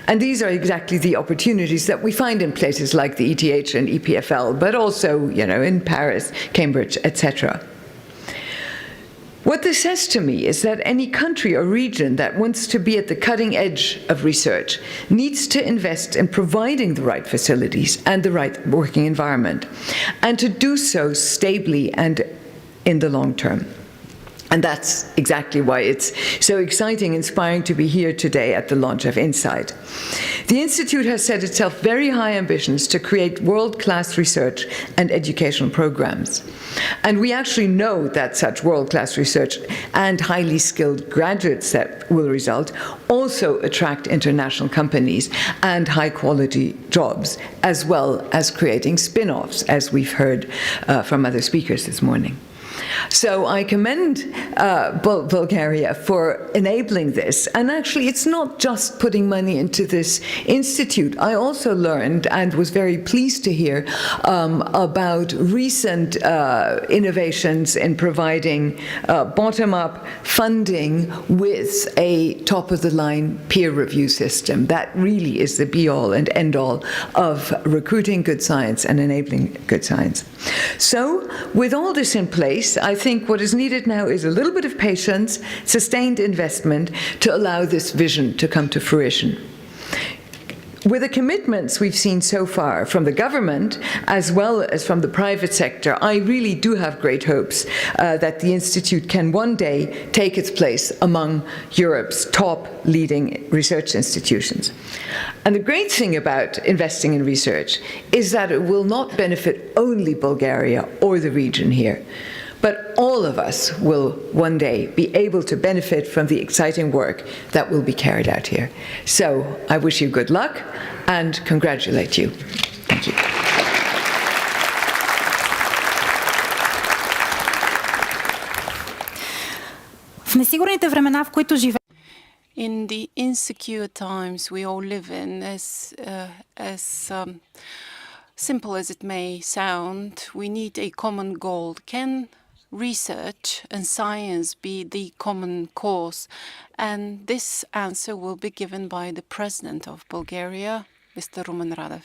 And these are exactly the opportunities that we find in places like the ETH and EPFL, but also, in Paris, Cambridge, etc. What this says to me is that any country or region that wants to be at the cutting edge of research needs to invest in providing the right facilities and the right working environment, and to do so stably and in the long term. And that's exactly why it's so exciting, inspiring to be here today at the launch of INSAIT. The Institute has set itself very high ambitions to create world-class research and educational programs. And we actually know that such world-class research and highly skilled graduates that will result also attract international companies and high-quality jobs, as well as creating spin-offs, as we've heard from other speakers this morning. So I commend Bulgaria for enabling this. And actually, it's not just putting money into this institute. I also learned and was very pleased to hear about recent innovations in providing bottom-up funding with a top-of-the-line peer review system. That really is the be-all and end-all of recruiting good science and enabling good science. So, with all this in place, I think what is needed now is a little bit of patience, sustained investment to allow this vision to come to fruition. With the commitments we've seen so far from the government as well as from the private sector, I really do have great hopes that the Institute can one day take its place among Europe's top leading research institutions. And the great thing about investing in research is that it will not benefit only Bulgaria or the region here, but all of us will one day be able to benefit from the exciting work that will be carried out here. So I wish you good luck and congratulate you. Thank you. В несигурните времена, в които живеем, In the insecure times we all live in, as simple as it may sound, we need a common goal. Can research and science be the common cause? And this answer will be given by the President of Bulgaria, Mr. Rumen Radev.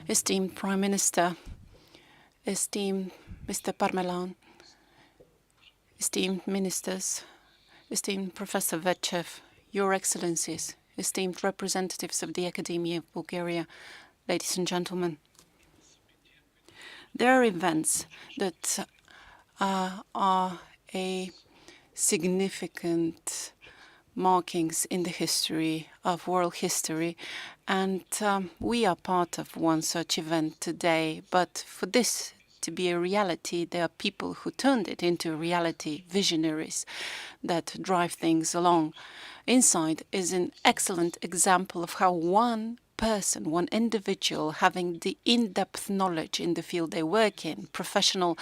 Esteemed Prime Minister, esteemed Mr. Parmelan, esteemed ministers, esteemed Professor Vetchev, Your Excellencies, esteemed representatives of the Academy of Bulgaria, ladies and gentlemen. There are events that are a significant markings in the history of world history, and we are part of one such event today. But for this to be a reality, there are people who turned it into a reality, visionaries that drive things along. INSAIT is an excellent example of how one person, one individual, having the in-depth knowledge in the field they work in, professional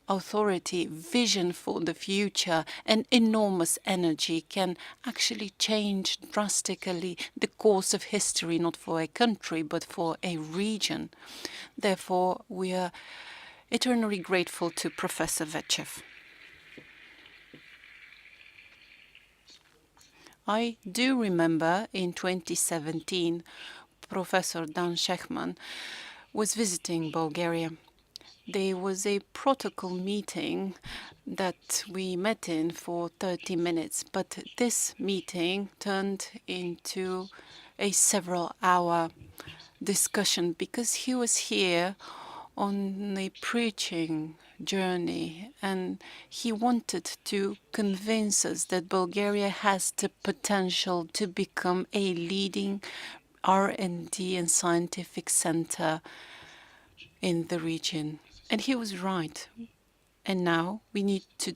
authority, vision for the future, and enormous energy can actually change drastically the course of history, not for a country, but for a region. Therefore, we are eternally grateful to Professor Vetchev. I do remember in 2017, Professor Dan Shekhman was visiting Bulgaria. There was a protocol meeting that we met in for 30 minutes, but this meeting turned into a several-hour discussion because he was here on a preaching journey, and he wanted to convince us that Bulgaria has the potential to become a leading R&D and scientific center in the region. And he was right. And now we need to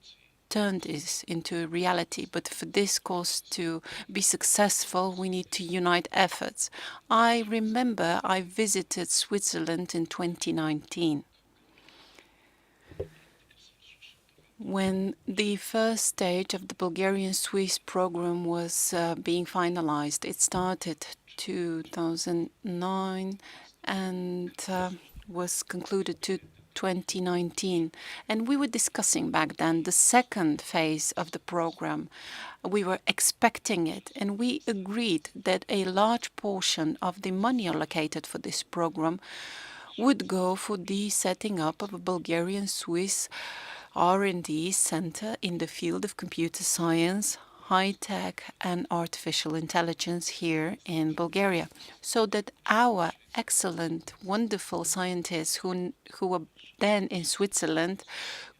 turn this into a reality. But for this course to be successful, we need to unite efforts. I remember I visited Switzerland in 2019. When the first stage of the Bulgarian-Swiss program was being finalized, it started 2009 and was concluded to 2019. And we were discussing back then the second phase of the program. We were expecting it, and we agreed that a large portion of the money allocated for this program would go for the setting up of a Bulgarian-Swiss R&D center in the field of computer science, high-tech and artificial intelligence here in Bulgaria, so that our excellent, wonderful scientists who were then in Switzerland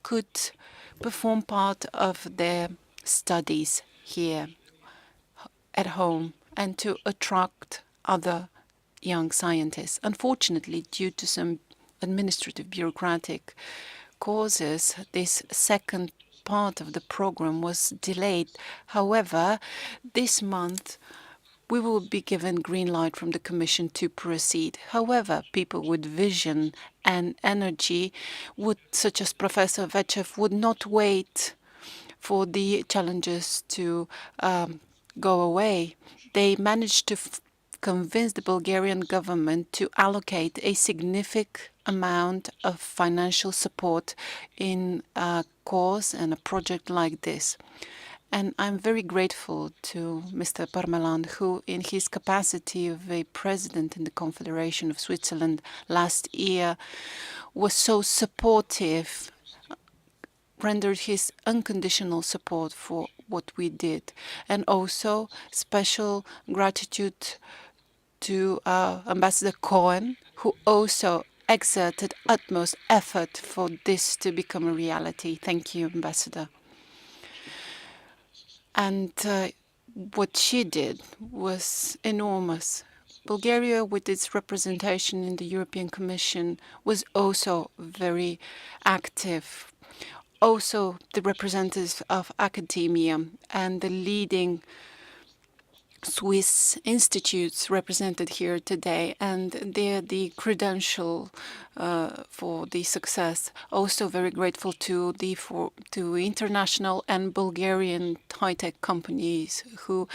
could perform part of their studies here at home and to attract other young scientists. Unfortunately, due to some administrative bureaucratic causes, this second part of the program was delayed. However, this month we will be given green light from the Commission to proceed. However, people with vision and energy, such as Professor Vetchev, would not wait for the challenges to go away. They managed to convince the Bulgarian government to allocate a significant amount of financial support in a course and a project like this. And I'm very grateful to Mr. Parmelan, who, in his capacity of a president in the Confederation of Switzerland last year, was so supportive, rendered his unconditional support for what we did. And also special gratitude to Ambassador Cohen, who also exerted utmost effort for this to become a reality. Thank you, Ambassador. And what she did was enormous. Bulgaria, with its representation in the European Commission, was also very active. Also, the representatives of academia and the leading Swiss institutes represented here today, and they're the credential for the success. Also very grateful to international and Bulgarian high-tech companies who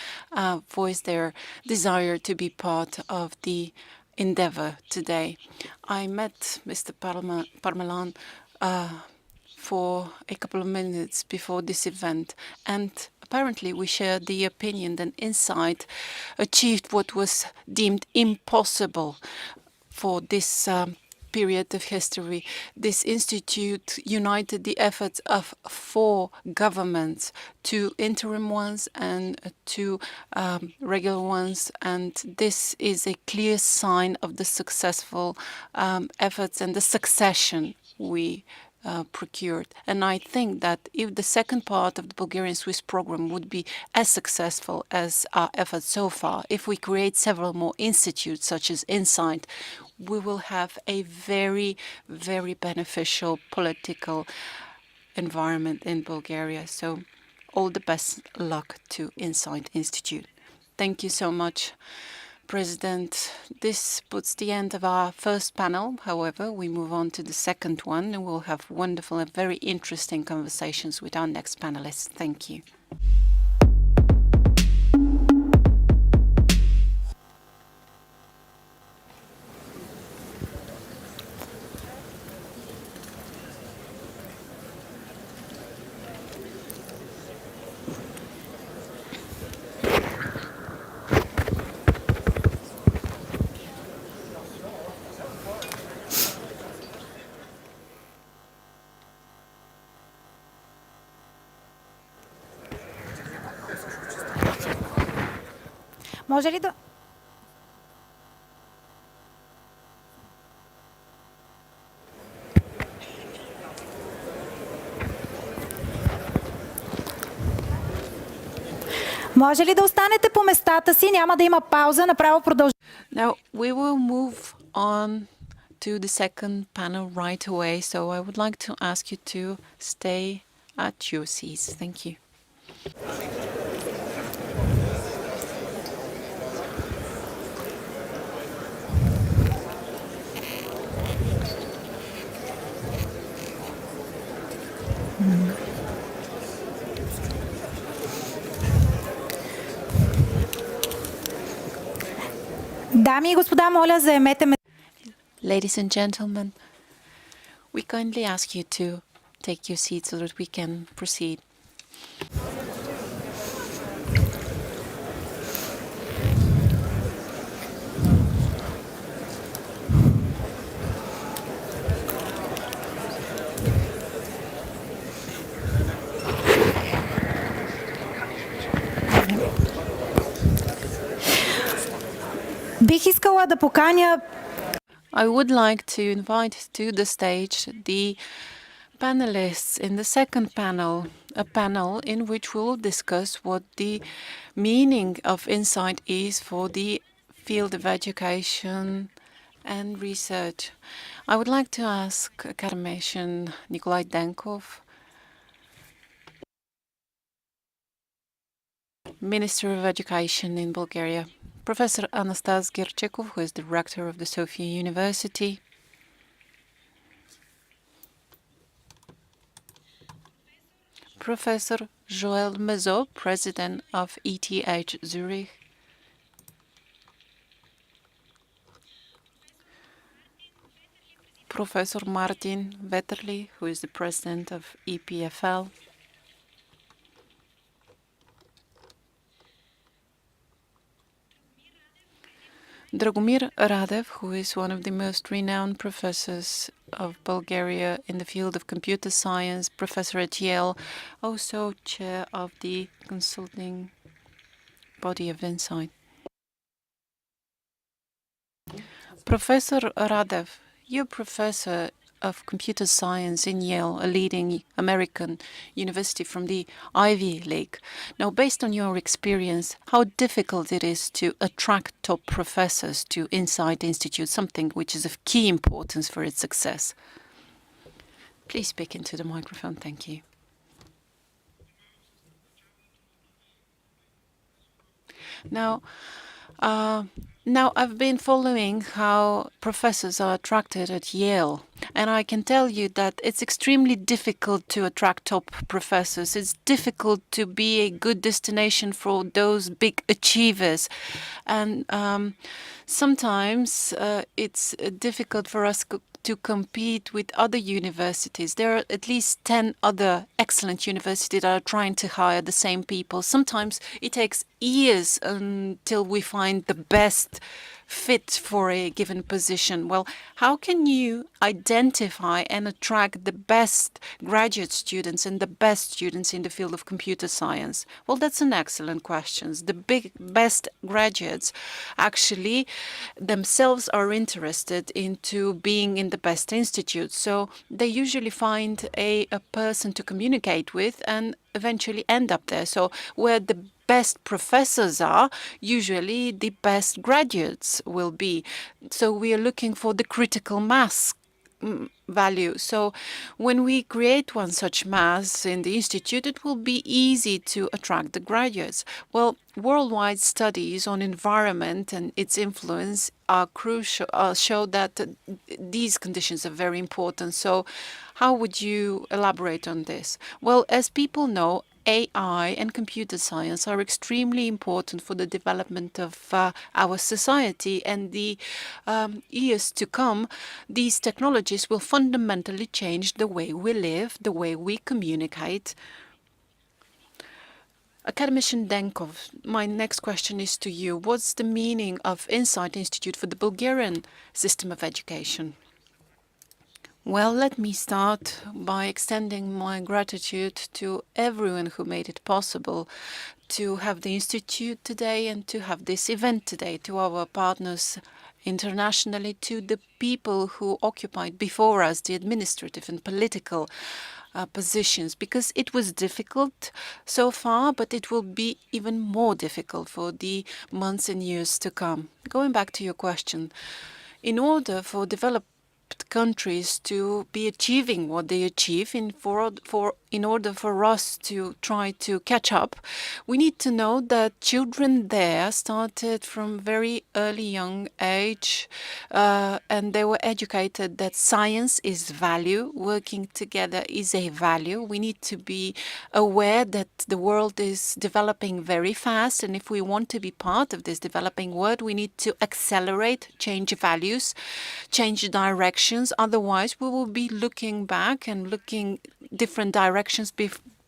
voiced their desire to be part of the endeavor today. I met Mr. Parmelan for a couple of minutes before this event, and apparently we shared the opinion that INSAIT achieved what was deemed impossible for this period of history. This institute united the efforts of 4 governments, 2 interim ones and 2 regular ones, and this is a clear sign of the successful efforts and the succession we procured. And I think that if the second part of the Bulgarian-Swiss program would be as successful as our efforts so far, if we create several more institutes such as INSAIT, we will have a very, very beneficial political environment in Bulgaria. So all the best luck to INSAIT Institute. Thank you so much, President. This puts the end of our first panel. However, we move on to the second one, and we'll have wonderful and very interesting conversations with our next panelists. Thank you. Може ли да... Може ли да останете по местата си? Няма да има пауза, направо продължаваме. Now, we will move on to the second panel right away, so I would like to ask you to stay at your seats. Thank you. Дами и господа, моля, заемете ме. Ladies and gentlemen, we kindly ask you to take your seats so that we can proceed. Бих искала да поканя I would like to invite to the stage the panelists in the second panel, a panel in which we will discuss what the meaning of INSAIT is for the field of education and research. I would like to ask academician Nikolai Denkov, Minister of Education in Bulgaria, Professor Anastas Gerchekov, who is the rector of the Sofia University, Professor Joël Mezot, President of ETH Zurich, Professor Martin Vetterli, who is the President of EPFL, Dragomir Radev, who is one of the most renowned professors of Bulgaria in the field of computer science, professor at Yale, also chair of the consulting body of INSAIT. Professor Radev, you're professor of computer science in Yale, a leading American university from the Ivy League. Now, based on your experience, how difficult it is to attract top professors to INSAIT Institute, something which is of key importance for its success. Please speak into the microphone. Thank you. Now, uh, now, I've been following how professors are attracted at Yale, and I can tell you that it's extremely difficult to attract top professors. It's difficult to be a good destination for those big achievers. And sometimes it's difficult for us to compete with other universities. There are at least 10 other excellent universities that are trying to hire the same people. Sometimes it takes years until we find the best fit for a given position. Well, how can you identify and attract the best graduate students and the best students in the field of computer science? Well, that's an excellent question. The best graduates actually themselves are interested into being in the best institute. So they usually find a person to communicate with and eventually end up there. So where the best professors are, usually the best graduates will be. So we are looking for the critical mass value. So when we create one such mass in the institute, it will be easy to attract the graduates. Well, worldwide studies on environment and its influence are crucial, show that these conditions are very important. So how would you elaborate on this? Well, as people know, AI and computer science are extremely important for the development of our society, and the years to come, these technologies will fundamentally change the way we live, the way we communicate. Academician Denkov, my next question is to you. What's the meaning of INSAIT Institute for the Bulgarian system of education? Well, let me start by extending my gratitude to everyone who made it possible to have the Institute today and to have this event today, to our partners internationally, to the people who occupied before us the administrative and political positions, because it was difficult so far, but it will be even more difficult for the months and years to come. Going back to your question, in order for developed countries to be achieving what they achieve, in order for us to try to catch up, we need to know that children there started from very early young age, and they were educated that science is value, working together is a value. We need to be aware that the world is developing very fast, and if we want to be part of this developing world, we need to accelerate, change values, change directions. Otherwise, we will be looking back and looking different directions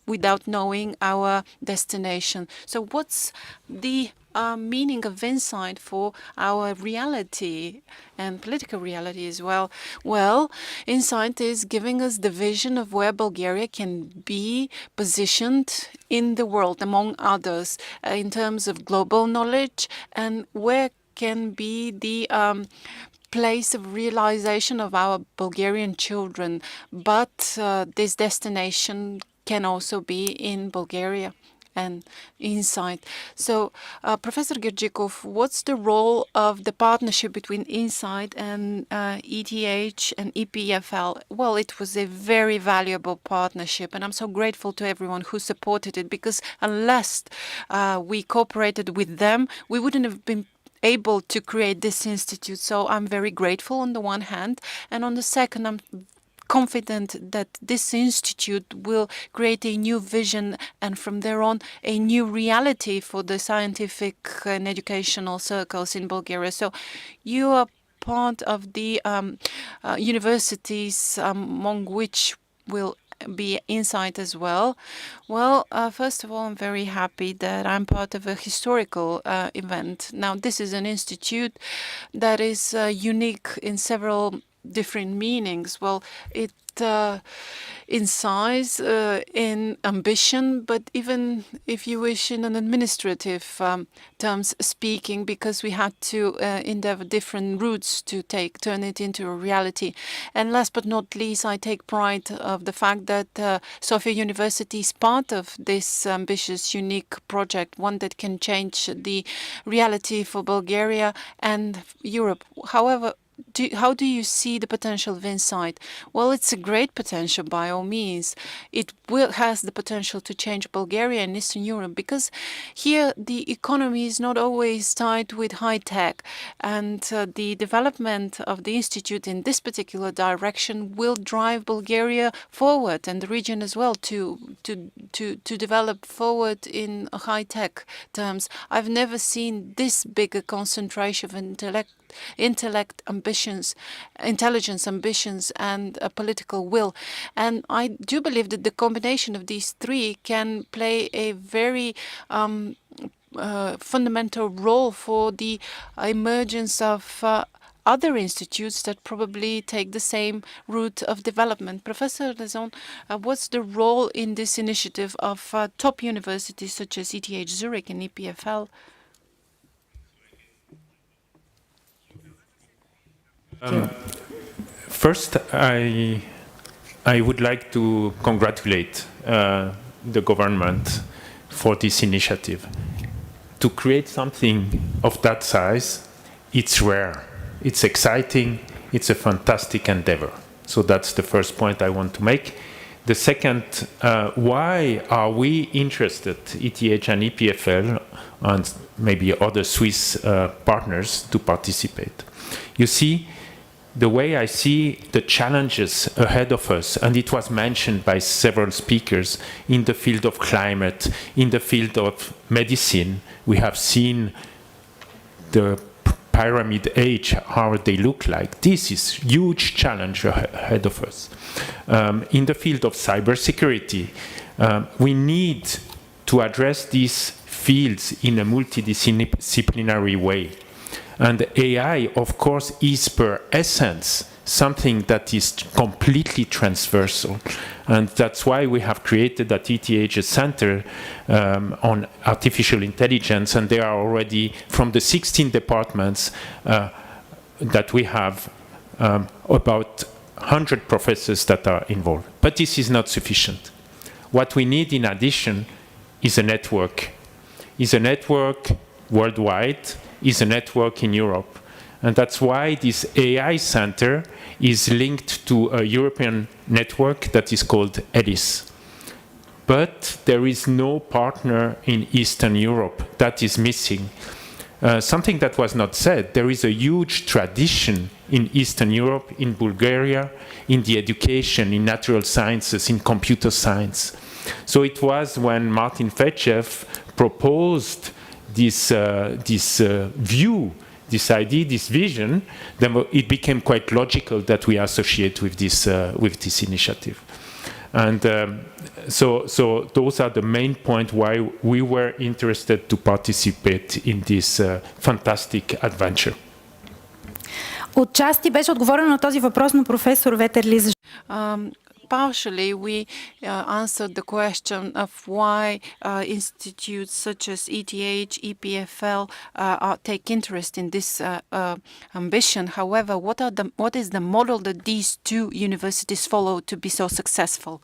without knowing our destination. So what's the meaning of INSAIT for our reality and political reality as well? Well, INSAIT is giving us the vision of where Bulgaria can be positioned in the world, among others, in terms of global knowledge, and where can be the place of realization of our Bulgarian children. But this destination can also be in Bulgaria and INSAIT. So, Professor Girjikov, what's the role of the partnership between INSAIT and ETH and EPFL? Well, it was a very valuable partnership, and I'm so grateful to everyone who supported it, because unless we cooperated with them, we wouldn't have been able to create this institute. So I'm very grateful on the one hand, and on the second, I'm confident that this institute will create a new vision, and from there on a new reality for the scientific and educational circles in Bulgaria. So you are part of the universities among which will be INSAIT as well. Well, first of all, I'm very happy that I'm part of a historical event. Now, this is an institute that is unique in several different meanings. Well, it in size, in ambition, but even, if you wish, in an administrative terms speaking, because we had to endeavor different routes to turn it into a reality. And last but not least, I take pride of the fact that Sofia University is part of this ambitious, unique project, one that can change the reality for Bulgaria and Europe. However, how do you see the potential of INSAIT? Well, it's a great potential by all means. It has the potential to change Bulgaria and Eastern Europe, because here the economy is not always tied with high tech, and the development of the institute in this particular direction will drive Bulgaria forward, and the region as well, to develop forward in high tech terms. I've never seen this big a concentration of intelligence ambitions, and a political will. And I do believe that the combination of these three can play a very fundamental role for the emergence of other institutes that probably take the same route of development. Professor Lezon, what's the role in this initiative of top universities such as ETH Zurich and EPFL? First, I would like to congratulate the government for this initiative. To create something of that size, it's rare, it's exciting, it's a fantastic endeavor. So that's the first point I want to make. The second, why are we interested, ETH and EPFL, and maybe other Swiss partners, to participate? You see, the way I see the challenges ahead of us, and it was mentioned by several speakers, in the field of climate, in the field of medicine, we have seen the pyramid age, how they look like. This is huge challenge ahead of us. In the field of cybersecurity, we need to address these fields in a multidisciplinary way. And AI, of course, is per essence something that is completely transversal. And that's why we have created at ETH a center on artificial intelligence, and there are already, from the 16 departments that we have, about 100 professors that are involved. But this is not sufficient. What we need in addition is a network. Is a network worldwide, is a network in Europe. And that's why this AI center is linked to a European network that is called ELIS. But there is no partner in Eastern Europe. That is missing. Something that was not said, there is a huge tradition in Eastern Europe, in Bulgaria, in the education, in natural sciences, in computer science. So it was when Martin Fetchev proposed this view, this idea, this vision, then it became quite logical that we associate with this initiative. And so those are the main points why we were interested to participate in this fantastic adventure. Отчасти беше отговорено на този въпрос на професор Ветерлиз. Partially, we answered the question of why institutes such as ETH, EPFL take interest in this ambition. However, what is the model that these two universities follow to be so successful?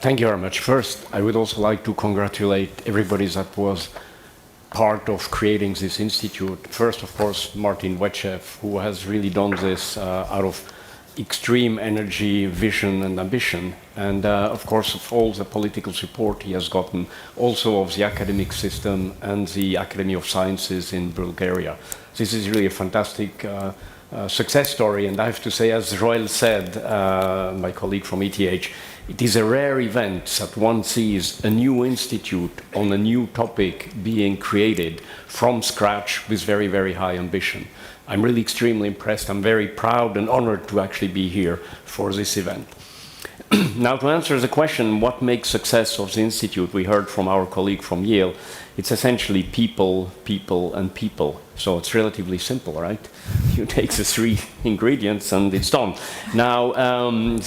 Thank you very much. First, I would also like to congratulate everybody that was part of creating this institute. First, of course, Martin Fetchev, who has really done this out of extreme energy, vision, and ambition, and of course of all the political support he has gotten, also of the academic system and the Academy of Sciences in Bulgaria. This is really a fantastic success story, and I have to say, as Joël said, my colleague from ETH, it is a rare event that one sees a new institute on a new topic being created from scratch with very, very high ambition. I'm really extremely impressed. I'm very proud and honored to actually be here for this event. Now, to answer the question, what makes success of the Institute, we heard from our colleague from Yale, it's essentially people, people, and people. So it's relatively simple, right? You take the three ingredients and it's done. Now,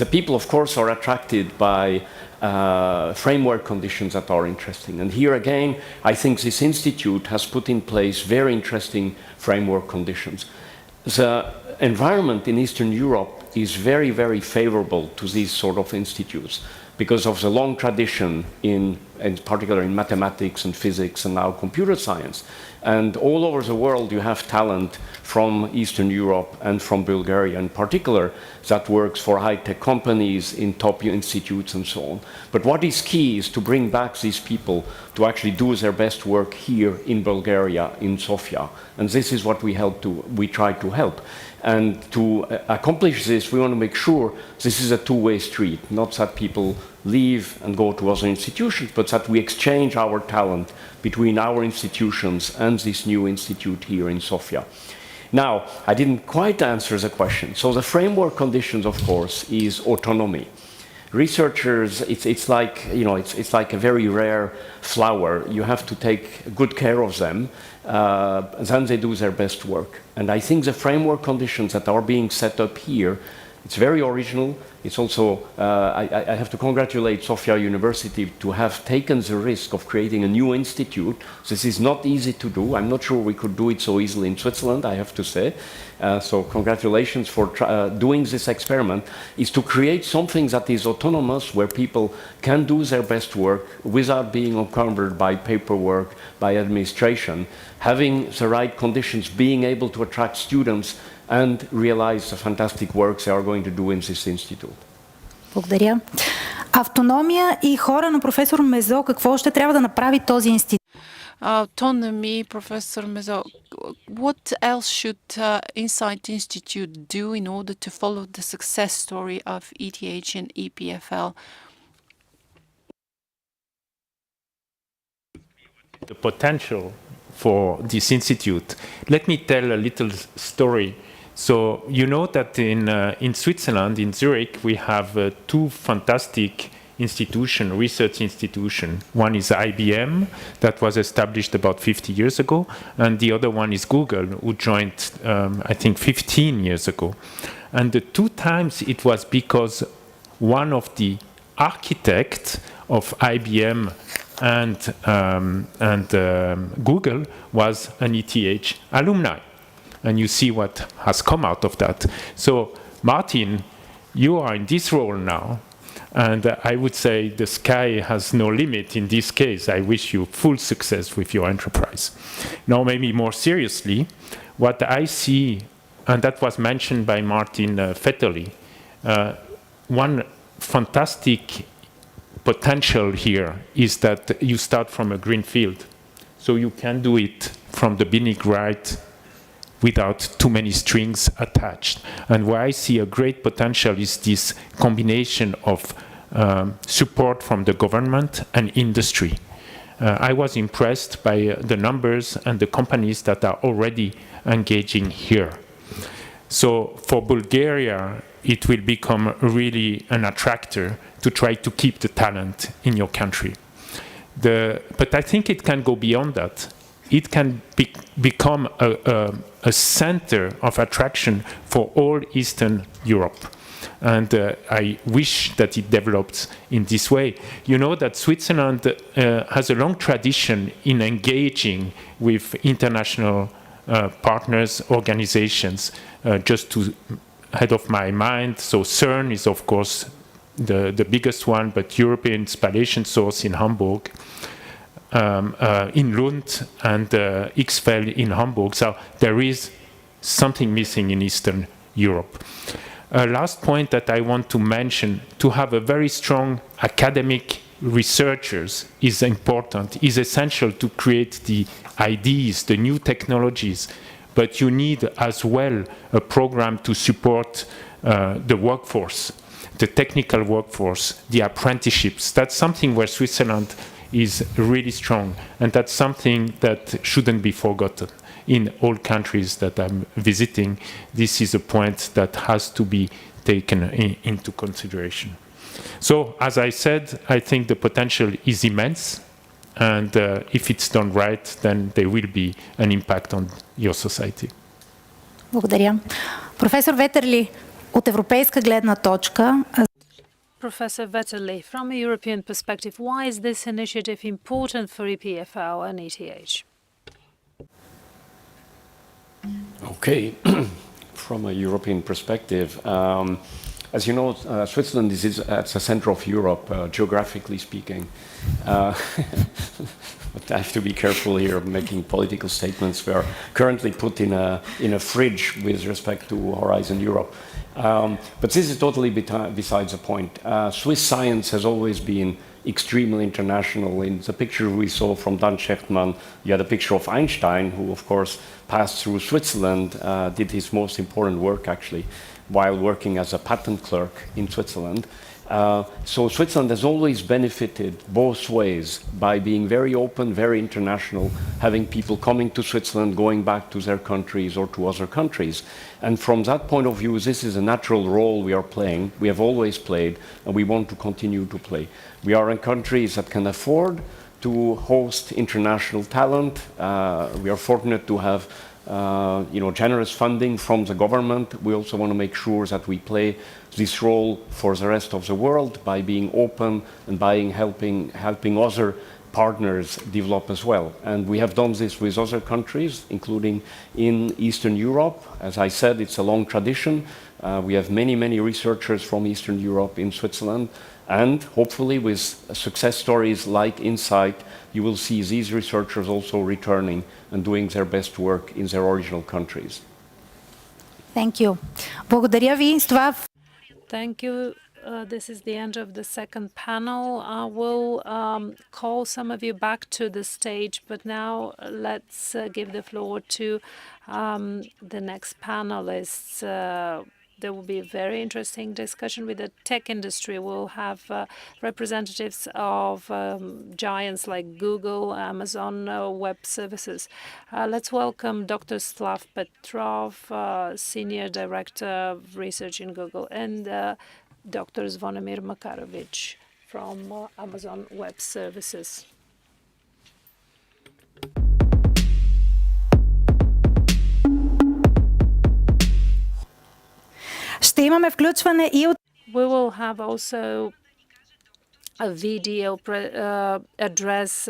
the people, of course, are attracted by framework conditions that are interesting. And here again, I think this institute has put in place very interesting framework conditions. The environment in Eastern Europe is very, very favorable to these sort of institutes because of the long tradition in in particular in mathematics and physics and now computer science. And all over the world you have talent from Eastern Europe and from Bulgaria in particular that works for high-tech companies in top institutes and so on. But what is key is to bring back these people to actually do their best work here in Bulgaria, in Sofia. And this is what we try to help. And to accomplish this, we want to make sure this is a two-way street, not that people leave and go to other institutions, but that we exchange our talent between our institutions and this new institute here in Sofia. Now, I didn't quite answer the question. So the framework conditions, of course, is autonomy. Researchers, it's like, you know, it's like a very rare flower. You have to take good care of them, then they do their best work. And I think the framework conditions that are being set up here, it's very original. It's also, I have to congratulate Sofia University to have taken the risk of creating a new institute. This is not easy to do. I'm not sure we could do it so easily in Switzerland, I have to say. So congratulations for doing this experiment, is to create something that is autonomous, where people can do their best work without being encumbered by paperwork, by administration, having the right conditions, being able to attract students and realize the fantastic works they are going to do in this institute. Благодаря. Автономия и хора на професор Мезо, какво ще трябва да направи този институт? Autonomy, Professor Mezo, what else should INSAIT Institute do in order to follow the success story of ETH and EPFL? The potential for this institute. Let me tell a little story. So you know that in Switzerland, in Zurich, we have two fantastic research institutions. One is IBM, that was established about 50 years ago, and the other one is Google, who joined, I think, 15 years ago. And the two times it was because one of the architects of IBM and Google was an ETH alumni. And you see what has come out of that. So, Martin, you are in this role now, and I would say the sky has no limit in this case. I wish you full success with your enterprise. Now, maybe more seriously, what I see, and that was mentioned by Martin Vetterli, one fantastic potential here is that you start from a green field. So you can do it from the beginning right, without too many strings attached. And where I see a great potential is this combination of support from the government and industry. I was impressed by the numbers and the companies that are already engaging here. So for Bulgaria, it will become really an attractor to try to keep the talent in your country. But I think it can go beyond that. It can become a center of attraction for all Eastern Europe. And I wish that it develops in this way. You know that Switzerland has a long tradition in engaging with international partners, organizations. Just to head of my mind, so CERN is of course the biggest one, but European Spallation Source in Hamburg, in Lund, and XFEL in Hamburg. So there is something missing in Eastern Europe. Last point that I want to mention, to have a very strong academic researchers is important, is essential to create the ideas, the new technologies, but you need as well a program to support the workforce, the technical workforce, the apprenticeships. That's something where Switzerland is really strong, and that's something that shouldn't be forgotten. In all countries that I'm visiting, this is a point that has to be taken into consideration. So, as I said, I think the potential is immense, and if it's done right, then there will be an impact on your society. Благодаря. Професор Ветерли, от европейска гледна точка. Professor Vetterli, from a European perspective, why is this initiative important for EPFL and ETH? Okay, from a European perspective, As you know, Switzerland is at the center of Europe, geographically speaking. But I have to be careful here of making political statements. We are currently put in a fridge with respect to Horizon Europe. But this is totally besides the point. Swiss science has always been extremely international. In the picture we saw from Dan Shechtman, you had a picture of Einstein, who of course passed through Switzerland, did his most important work actually, while working as a patent clerk in Switzerland. So Switzerland has always benefited both ways by being very open, very international, having people coming to Switzerland, going back to their countries or to other countries. And from that point of view, this is a natural role we are playing. We have always played, and we want to continue to play. We are in countries that can afford to host international talent. We are fortunate to have generous funding from the government. We also want to make sure that we play this role for the rest of the world by being open and by helping other partners develop as well. And we have done this with other countries, including in Eastern Europe. As I said, it's a long tradition. We have many, many researchers from Eastern Europe in Switzerland. And hopefully with success stories like INSAIT, you will see these researchers also returning and doing their best work in their original countries. Thank you. Благодаря ви. С това... Thank you. This is the end of the second panel. I will call some of you back to the stage, but now let's give the floor to the next panelists. There will be a very interesting discussion with the tech industry. We'll have representatives of giants like Google, Amazon Web Services. Let's welcome Dr. Slav Petrov, Senior Director of Research in Google, and Dr. Zvonimir Makarovich from Amazon Web Services. Ще имаме включване и от... We will have also a video address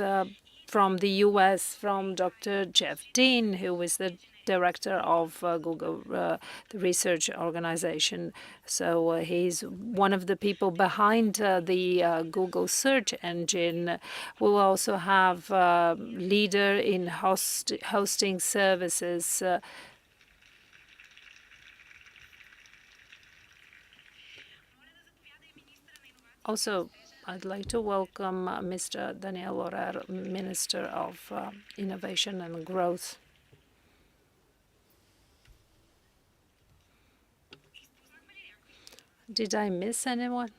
from the US from Dr. Jeff Dean, who is the director of Google, the research organization. So he's one of the people behind the Google search engine. We'll also have a leader in hosting services. Also, I'd like to welcome Mr. Daniel Lorer, Minister of Innovation and Growth. Did I miss anyone?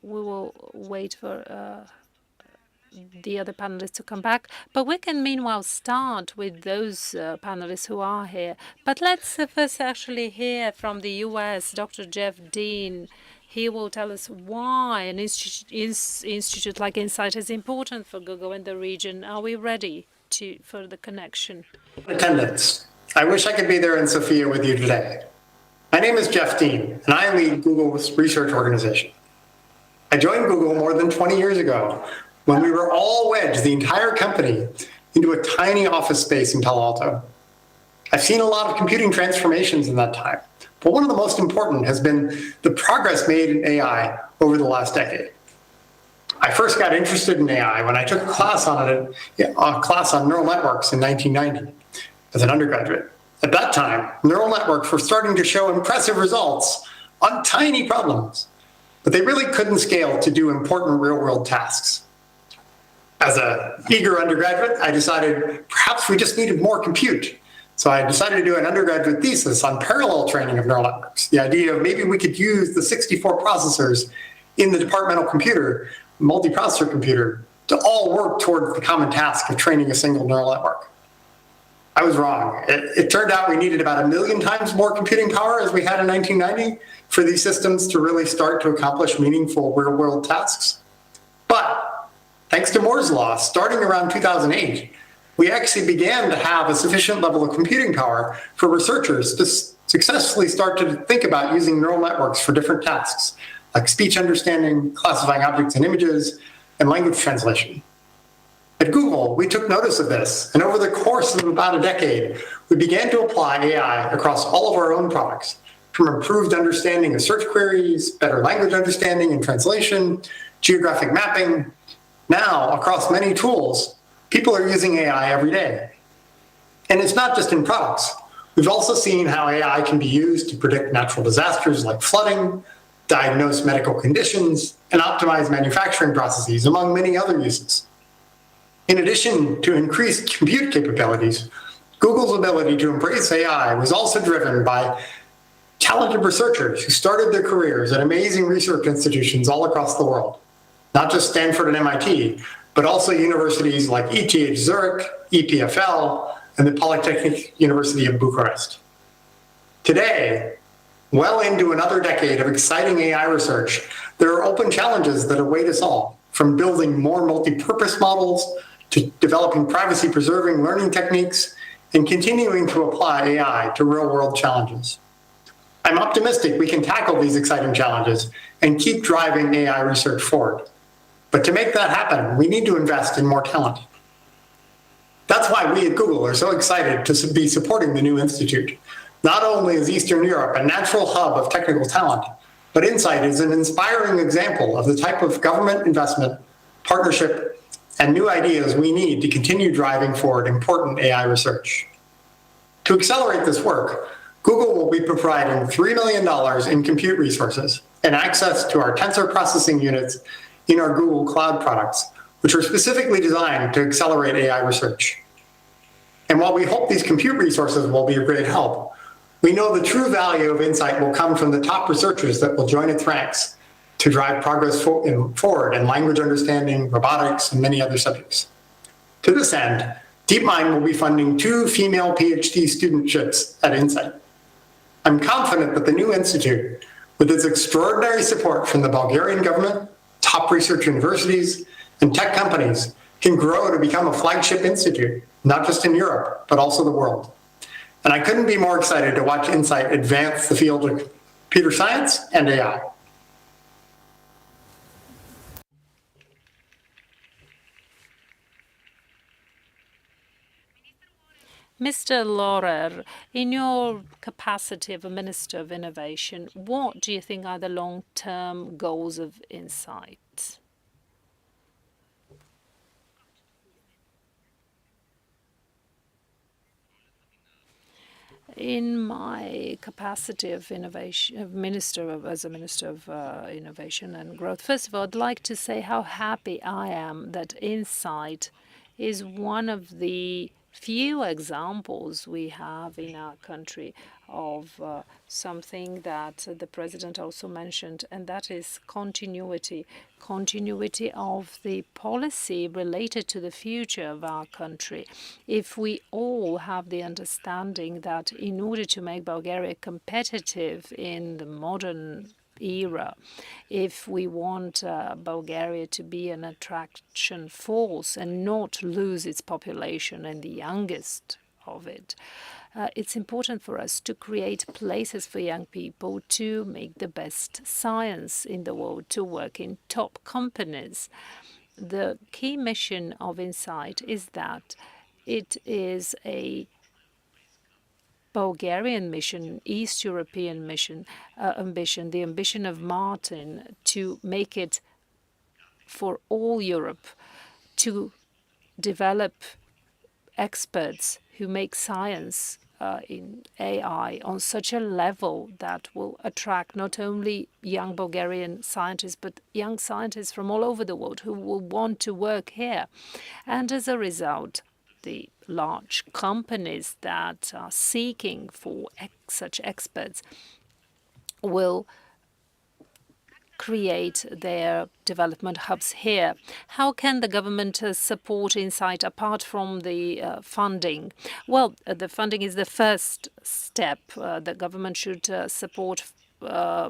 We will wait for the other panelists to come back. But we can meanwhile start with those panelists who are here. But let's first actually hear from the US, Dr. Jeff Dean. He will tell us why an institute like INSAIT is important for Google in the region. Are we ready for the connection? Attendance. I wish I could be there in Sofia with you today. My name is Jeff Dean, and I lead Google's research organization. I joined Google more than 20 years ago when we were all wedged, the entire company, into a tiny office space in Palo Alto. I've seen a lot of computing transformations in that time, but one of the most important has been the progress made in AI over the last decade. I first got interested in AI when I took a class on neural networks in 1990 as an undergraduate. At that time, neural networks were starting to show impressive results on tiny problems, but they really couldn't scale to do important real-world tasks. As an eager undergraduate, I decided perhaps we just needed more compute. So I decided to do an undergraduate thesis on parallel training of neural networks. The idea of maybe we could use the 64 processors in the departmental computer, multiprocessor computer, to all work towards the common task of training a single neural network. I was wrong. It turned out we needed about 1 million times more computing power as we had in 1990 for these systems to really start to accomplish meaningful real-world tasks. But thanks to Moore's law, starting around 2008, we actually began to have a sufficient level of computing power for researchers to successfully start to think about using neural networks for different tasks, like speech understanding, classifying objects and images, and language translation. At Google, we took notice of this, and over the course of about a decade, we began to apply AI across all of our own products, from improved understanding of search queries, better language understanding and translation, geographic mapping. Now, across many tools, people are using AI every day. And it's not just in products. We've also seen how AI can be used to predict natural disasters like flooding, diagnose medical conditions, and optimize manufacturing processes, among many other uses. In addition to increased compute capabilities, Google's ability to embrace AI was also driven by talented researchers who started their careers at amazing research institutions all across the world, not just Stanford and MIT, but also universities like ETH Zurich, EPFL, and the Polytechnic University of Bucharest. Today, well into another decade of exciting AI research, there are open challenges that await us all, from building more multi-purpose models to developing privacy-preserving learning techniques and continuing to apply AI to real-world challenges. I'm optimistic we can tackle these exciting challenges and keep driving AI research forward. But to make that happen, we need to invest in more talent. That's why we at Google are so excited to be supporting the new institute. Not only is Eastern Europe a natural hub of technical talent, but INSAIT is an inspiring example of the type of government investment, partnership, and new ideas we need to continue driving forward important AI research. To accelerate this work, Google will be providing $3 million in compute resources and access to our tensor processing units in our Google Cloud products, which are specifically designed to accelerate AI research. And while we hope these compute resources will be a great help, we know the true value of INSAIT will come from the top researchers that will join its ranks to drive progress forward in language understanding, robotics, and many other subjects. To this end, DeepMind will be funding 2 female PhD studentships at INSAIT. I'm confident that the new institute, with its extraordinary support from the Bulgarian government, top research universities, and tech companies, can grow to become a flagship institute, not just in Europe, but also the world. And I couldn't be more excited to watch INSAIT advance the field of computer science and AI. Mr. Laurer, in your capacity of a Minister of Innovation, what do you think are the long-term goals of INSAIT? In my capacity of innovation, as a Minister of Innovation and Growth, first of all, I'd like to say how happy I am that INSAIT is one of the few examples we have in our country of something that the President also mentioned, and that is continuity of the policy related to the future of our country. If we all have the understanding that in order to make Bulgaria competitive in the modern era, if we want Bulgaria to be an attraction force and not lose its population and the youngest of it, it's important for us to create places for young people to make the best science in the world, to work in top companies. The key mission of INSAIT is that it is a Bulgarian mission, East European mission, ambition, the ambition of Martin to make it for all Europe, to develop experts who make science in AI on such a level that will attract not only young Bulgarian scientists, but young scientists from all over the world who will want to work here. And as a result, the large companies that are seeking for such experts will create their development hubs here. How can the government support INSAIT apart from the funding? Well, the funding is the first step. The government should support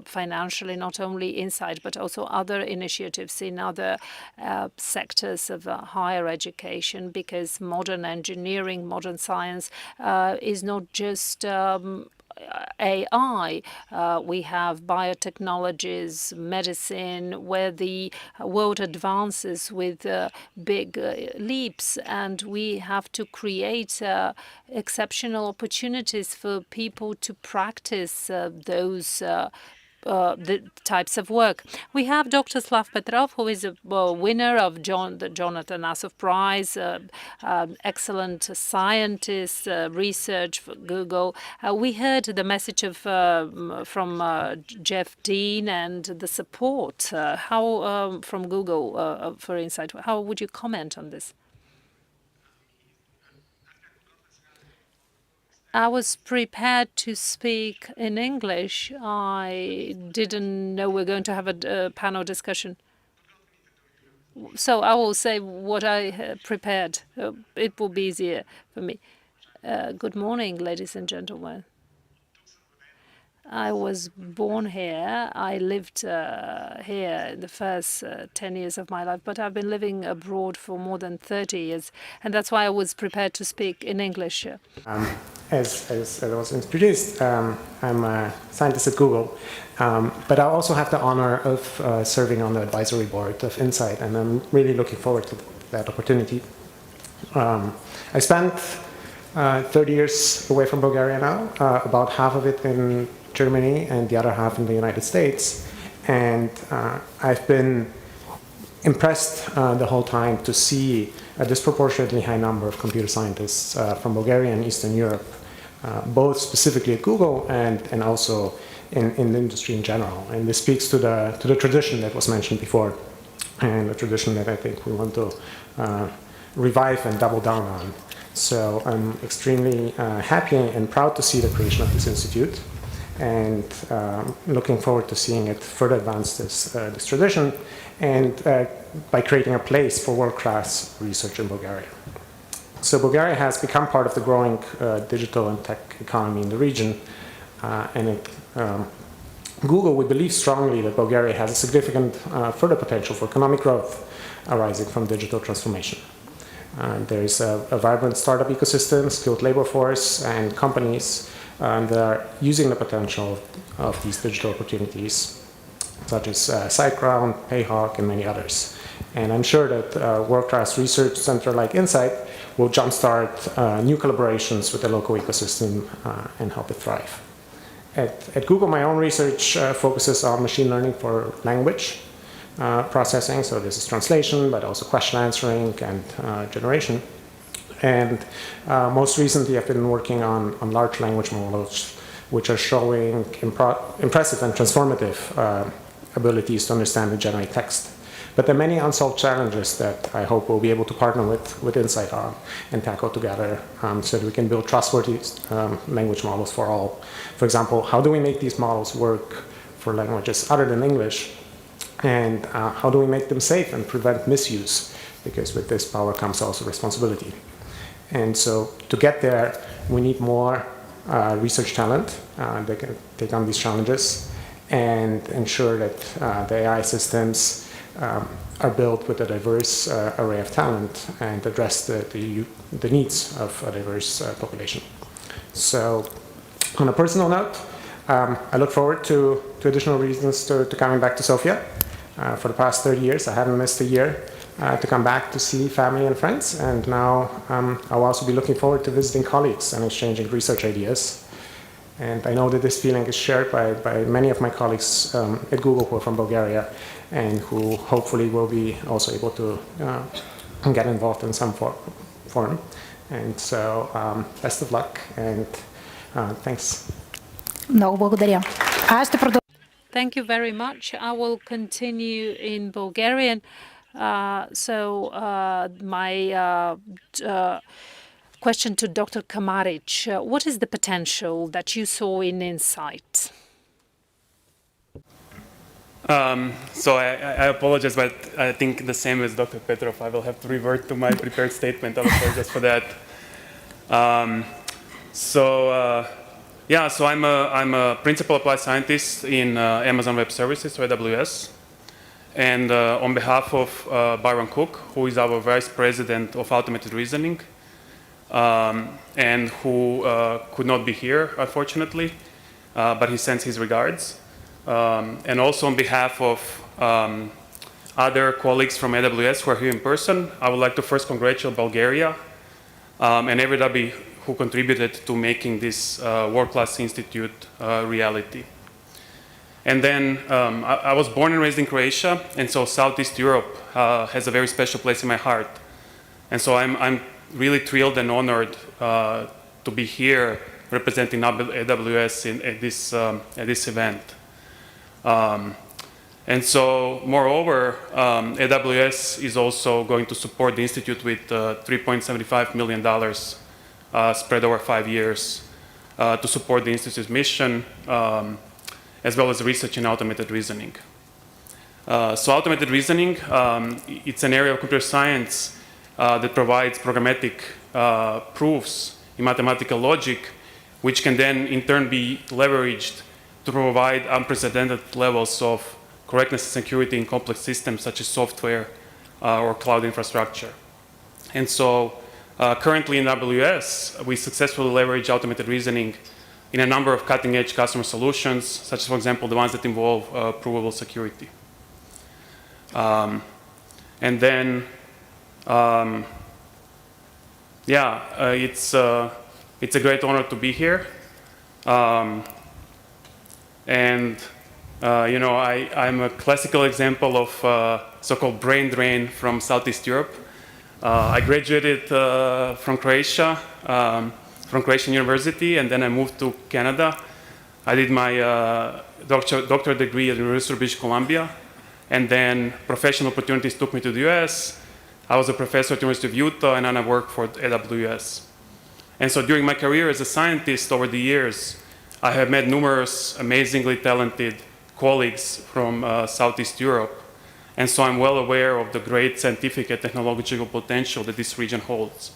financially not only INSAIT but also other initiatives in other sectors of higher education, because modern engineering, modern science is not just AI. We have biotechnologies, medicine, where the world advances with big leaps, and we have to create exceptional opportunities for people to practice those the types of work. We have Dr. Slav Petrov, who is a winner of the Jonathan Assoff Prize, excellent scientist, research for Google. We heard the message of from Jeff Dean and the support how from Google for INSAIT. How would you comment on this? I was prepared to speak in English. I didn't know we're going to have a panel discussion. So I will say what I prepared. It will be easier for me. Good morning, ladies and gentlemen. I was born here. I lived here the first 10 years of my life, but I've been living abroad for more than 30 years, and that's why I was prepared to speak in English. As I was introduced, I'm a scientist at Google, but I also have the honor of serving on the advisory board of INSAIT, and I'm really looking forward to that opportunity. I spent 30 years away from Bulgaria now, about half of it in Germany and the other half in the United States. And I've been impressed the whole time to see a disproportionately high number of computer scientists from Bulgaria and Eastern Europe, both specifically at Google and also in the industry in general. And this speaks to the tradition that was mentioned before, and a tradition that I think we want to revive and double down on. So I'm extremely happy and proud to see the creation of this institute, and looking forward to seeing it further advance this tradition, and by creating a place for world-class research in Bulgaria. So Bulgaria has become part of the growing digital and tech economy in the region, and Google, we believe strongly that Bulgaria has a significant further potential for economic growth arising from digital transformation. There is a vibrant startup ecosystem, skilled labor force, and companies that are using the potential of these digital opportunities, such as SiteGround, Payhawk, and many others. And I'm sure that a world-class research center like INSAIT will jumpstart new collaborations with the local ecosystem and help it thrive. At Google, my own research focuses on machine learning for language processing, so this is translation, but also question answering and generation. And most recently, I've been working on large language models, which are showing impressive and transformative abilities to understand and generate text. But there are many unsolved challenges that I hope we'll be able to partner with INSAIT on and tackle together, so that we can build trustworthy language models for all. For example, how do we make these models work for languages other than English? And how do we make them safe and prevent misuse? Because with this power comes also responsibility. And so to get there, we need more research talent that can take on these challenges and ensure that the AI systems are built with a diverse array of talent and address the needs of a diverse population. So on a personal note, I look forward to additional reasons to coming back to Sofia. For the past 30 years, I haven't missed a year to come back to see family and friends, and now I'll also be looking forward to visiting colleagues and exchanging research ideas. And I know that this feeling is shared by many of my colleagues at Google who are from Bulgaria, and who hopefully will be also able to get involved in some form. And so best of luck, and thanks. Много благодаря. Аз ще продължа. Thank you very much. I will continue in Bulgarian. My question to Dr. Kamaric, what is the potential that you saw in INSAIT? I apologize, but I think the same as Dr. Petrov, I will have to revert to my prepared statement. I apologize for that. I'm a principal applied scientist in Amazon Web Services, or AWS. And on behalf of Byron Cook, who is our Vice President of Automated Reasoning, and who could not be here, unfortunately, but he sends his regards. And also on behalf of other colleagues from AWS who are here in person, I would like to first congratulate Bulgaria and everybody who contributed to making this world-class institute reality. And then I was born and raised in Croatia, and so Southeast Europe has a very special place in my heart. And so I'm really thrilled and honored to be here representing AWS at this event. And so, moreover, AWS is also going to support the Institute with $3.75 million spread over 5 years to support the Institute's mission, as well as research in automated reasoning. So automated reasoning, it's an area of computer science that provides programmatic proofs in mathematical logic, which can then in turn be leveraged to provide unprecedented levels of correctness and security in complex systems such as software or cloud infrastructure. And so currently in AWS, we successfully leverage automated reasoning in a number of cutting-edge customer solutions, such as, for example, the ones that involve provable security. And then, it's a great honor to be here. I'm a classical example of so-called brain drain from Southeast Europe. I graduated from Croatia, from Croatian University, and then I moved to Canada. I did my doctorate degree at the University of British Columbia, and then professional opportunities took me to the US. I was a professor at the University of Utah, and then I worked for AWS. And so during my career as a scientist over the years, I have met numerous amazingly talented colleagues from Southeast Europe. And so I'm well aware of the great scientific and technological potential that this region holds.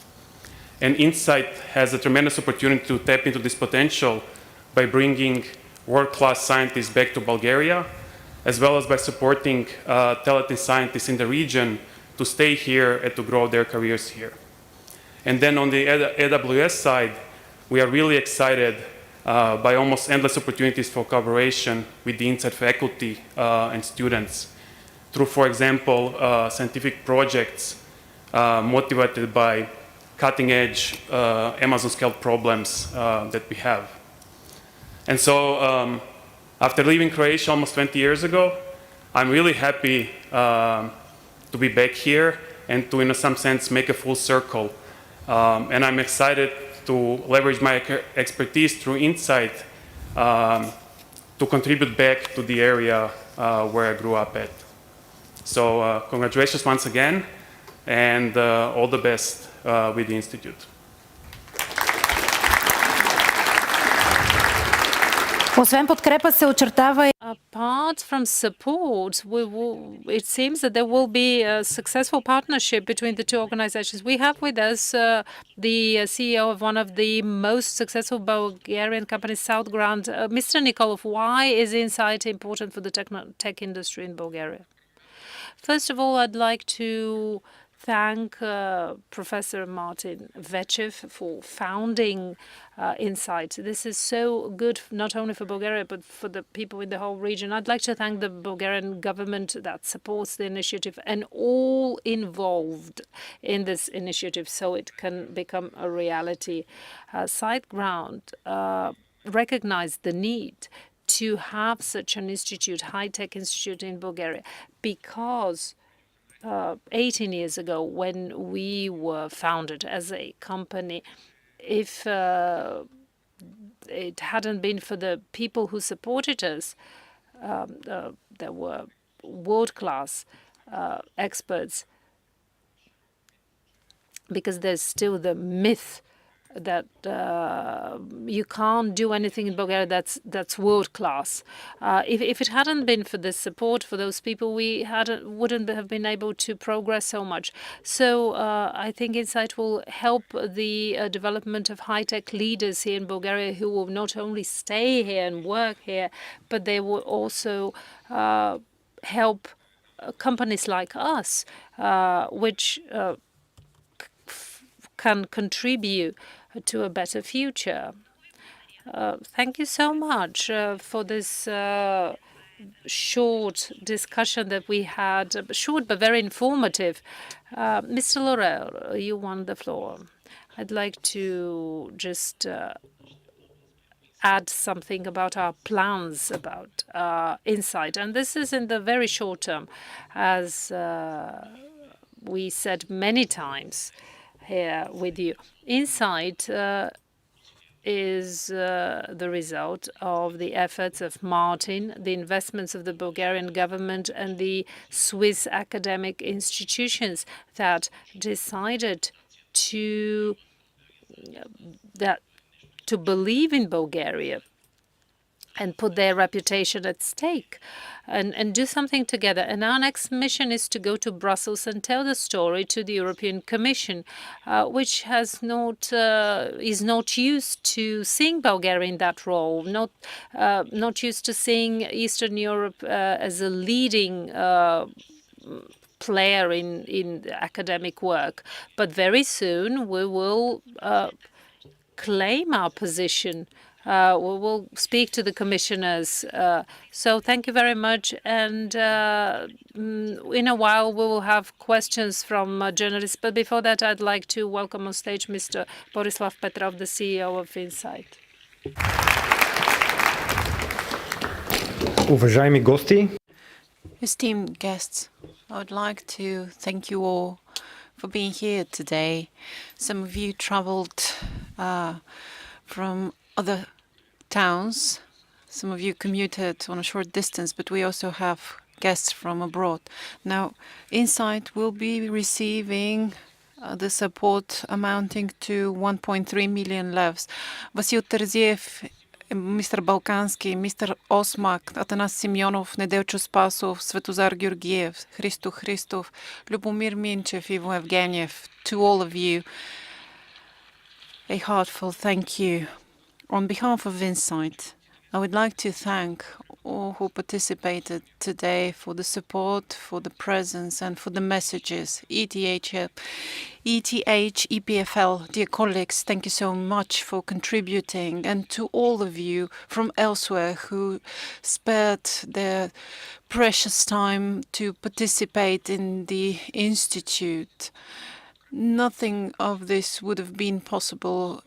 And INSAIT has a tremendous opportunity to tap into this potential by bringing world-class scientists back to Bulgaria, as well as by supporting talented scientists in the region to stay here and to grow their careers here. And then on the AWS side, we are really excited by almost endless opportunities for collaboration with the INSAIT faculty and students through, for example, scientific projects motivated by cutting-edge Amazon-scale problems that we have. And so after leaving Croatia almost 20 years ago, I'm really happy to be back here and to, in some sense, make a full circle. And I'm excited to leverage my expertise through INSAIT to contribute back to the area where I grew up at. So congratulations once again, and all the best with the Institute. Освен подкрепа се очертава. Apart from support, it seems that there will be a successful partnership between the two organizations. We have with us the CEO of one of the most successful Bulgarian companies, SouthGround. Mr. Nikolov, why is INSAIT important for the tech industry in Bulgaria? First of all, I'd like to thank Professor Martin Vechev for founding INSAIT. This is so good not only for Bulgaria, but for the people in the whole region. I'd like to thank the Bulgarian government that supports the initiative and all involved in this initiative so it can become a reality. SiteGround recognized the need to have such an institute, high-tech institute in Bulgaria, because 18 years ago, when we were founded as a company, if it hadn't been for the people who supported us, there were world-class experts, because there's still the myth that you can't do anything in Bulgaria that's world class. If it hadn't been for this support for those people, we wouldn't have been able to progress so much. So I think INSAIT will help the development of high-tech leaders here in Bulgaria who will not only stay here and work here, but they will also help companies like us, which can contribute to a better future. Thank you so much for this short discussion that we had, short but very informative. Mr. Laurel, you want the floor. I'd like to just add something about our plans about INSAIT. And this is in the very short term, as we said many times here with you. INSAIT is the result of the efforts of Martin, the investments of the Bulgarian government and the Swiss academic institutions that decided to believe in Bulgaria and put their reputation at stake and do something together. And our next mission is to go to Brussels and tell the story to the European Commission, which has not is not used to seeing Bulgaria in that role, not used to seeing Eastern Europe as a leading player in academic work. But very soon we will claim our position. We will speak to the commissioners. So thank you very much. And in a while, we will have questions from journalists. But before that, I'd like to welcome on stage Mr. Borislav Petrov, the CEO of INSAIT. Уважаеми гости, Esteemed guests, I would like to thank you all for being here today. Some of you traveled from other towns. Some of you commuted on a short distance, but we also have guests from abroad. Now, INSAIT will be receiving the support amounting to 1.3 million levs. Васил Терзиев, Мистер Балкански, Мистер Осмак, Атанас Симеонов, Неделчо Спасов, Светозар Георгиев, Христо Христов, Любомир Минчев, Ivo Evgeniev, to all of you, a heartfelt thank you. On behalf of INSAIT, I would like to thank all who participated today for the support, for the presence, and for the messages. ETH, EPFL, dear colleagues, thank you so much for contributing, and to all of you from elsewhere who spared their precious time to participate in the Institute. Nothing of this would have been possible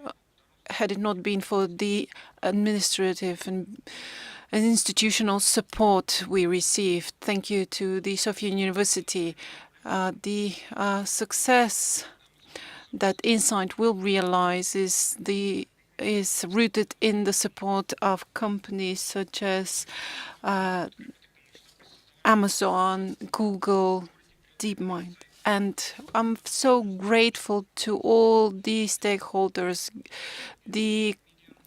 had it not been for the administrative and institutional support we received. Thank you to the Sofia University. The success that INSAIT will realize is rooted in the support of companies such as Amazon, Google, DeepMind. And I'm so grateful to all the stakeholders, the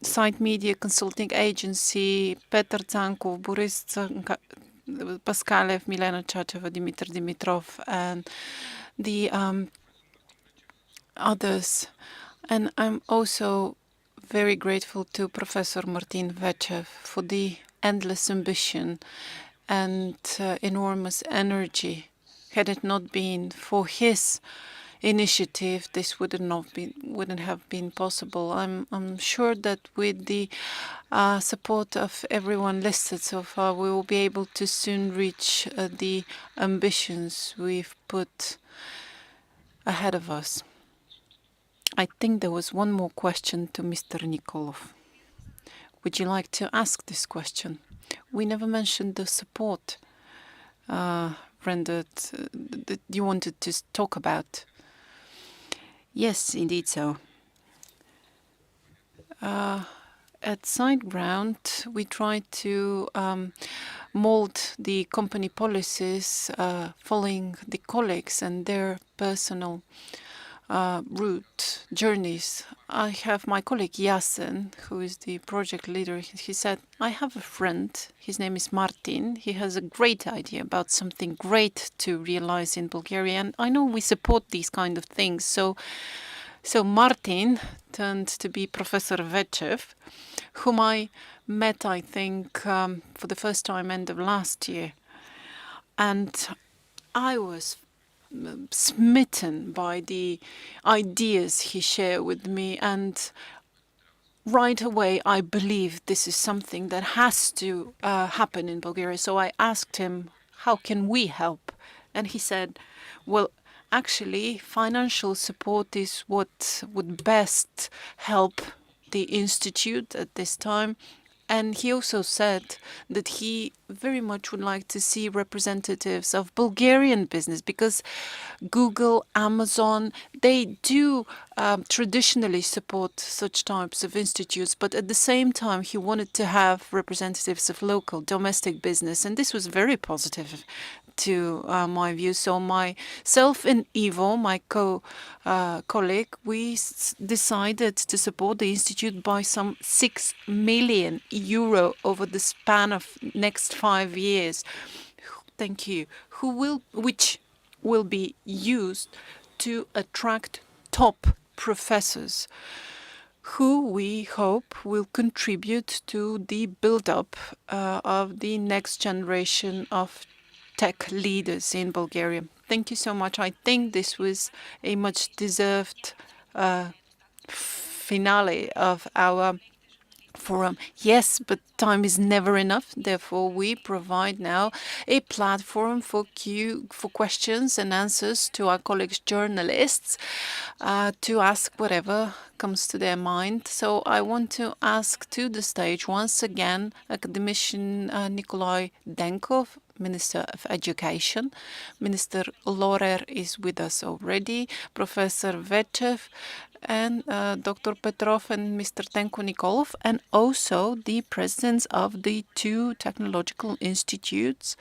Site Media Consulting Agency, Petr Tsankov, Boris Paskalev, Milena Chacheva, Dmitry Dimitrov, and the others. And I'm also very grateful to Professor Martin Vechev for the endless ambition and enormous energy. Had it not been for his initiative, this wouldn't have been possible. I'm sure that with the support of everyone listed so far, we will be able to soon reach the ambitions we've put ahead of us. I think there was one more question to Mr. Nikolov. Would you like to ask this question? We never mentioned the support rendered that you wanted to talk about. Yes, indeed so. At SiteGround, we try to mold the company policies following the colleagues and their personal route, journeys. I have my colleague Yasen, who is the project leader. He said, I have a friend, his name is Martin. He has a great idea about something great to realize in Bulgaria. And I know we support these kind of things. So Martin turned to be Professor Vechev, whom I met, I think, for the first time end of last year. And I was smitten by the ideas he shared with me, and right away, I believe this is something that has to happen in Bulgaria. So I asked him, how can we help? And he said, well, actually, financial support is what would best help the institute at this time. And he also said that he very much would like to see representatives of Bulgarian business, because Google, Amazon, they do traditionally support such types of institutes. But at the same time, he wanted to have representatives of local domestic business. And this was very positive to my view. So myself and Ivo, my colleague, we decided to support the institute by some 6 million euro over the span of next 5 years. Thank you. Which will be used to attract top professors who we hope will contribute to the build-up of the next generation of tech leaders in Bulgaria. Thank you so much. I think this was a much deserved finale of our forum. Yes, but time is never enough. Therefore, we provide now a platform for questions and answers to our colleagues journalists to ask whatever comes to their mind. So I want to ask to the stage once again academician Nikolai Denkov, Minister of Education. Minister Lorer is with us already, Professor Vechev, and Dr. Petrov and Mr. Tenko Nikolov, and also the presidents of the two technological institutes,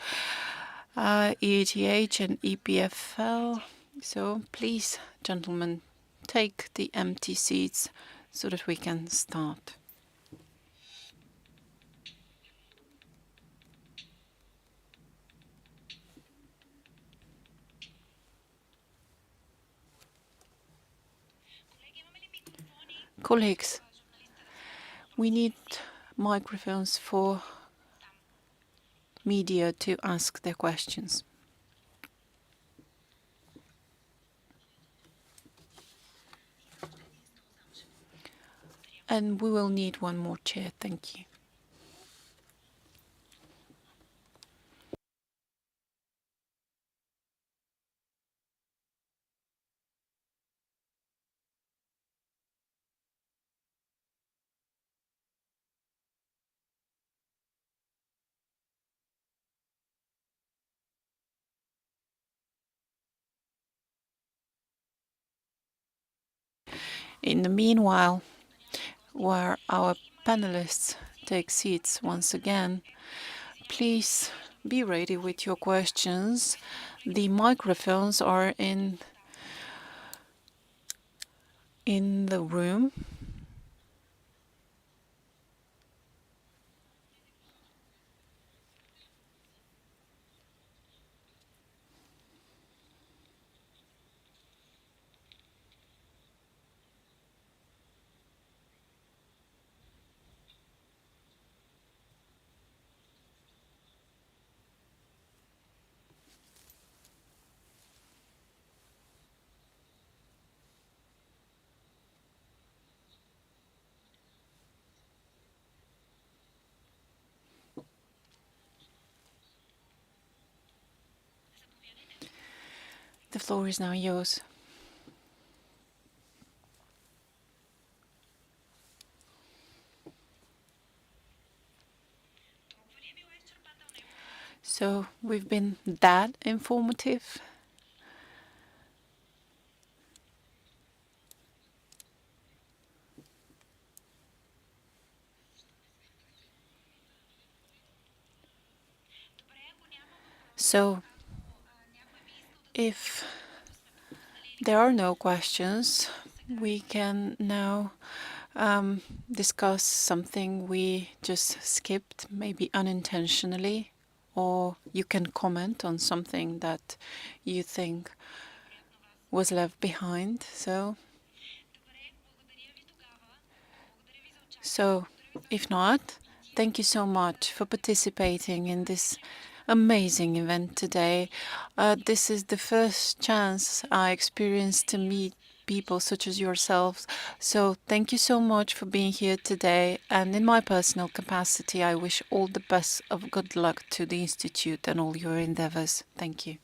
EATH and EPFL. So please, gentlemen, take the empty seats so that we can start. Colleagues, we need microphones for media to ask their questions. And we will need one more chair. Thank you. In the meanwhile, where our panelists take seats once again, please be ready with your questions. The microphones are in the room. The floor is now yours. So we've been that informative. So if there are no questions, we can now discuss something we just skipped, maybe unintentionally, or you can comment on something that you think was left behind. So if not, thank you so much for participating in this amazing event today. This is the first chance I experienced to meet people such as yourselves. So thank you so much for being here today. And in my personal capacity, I wish all the best of good luck to the Institute and all your endeavors. Thank you.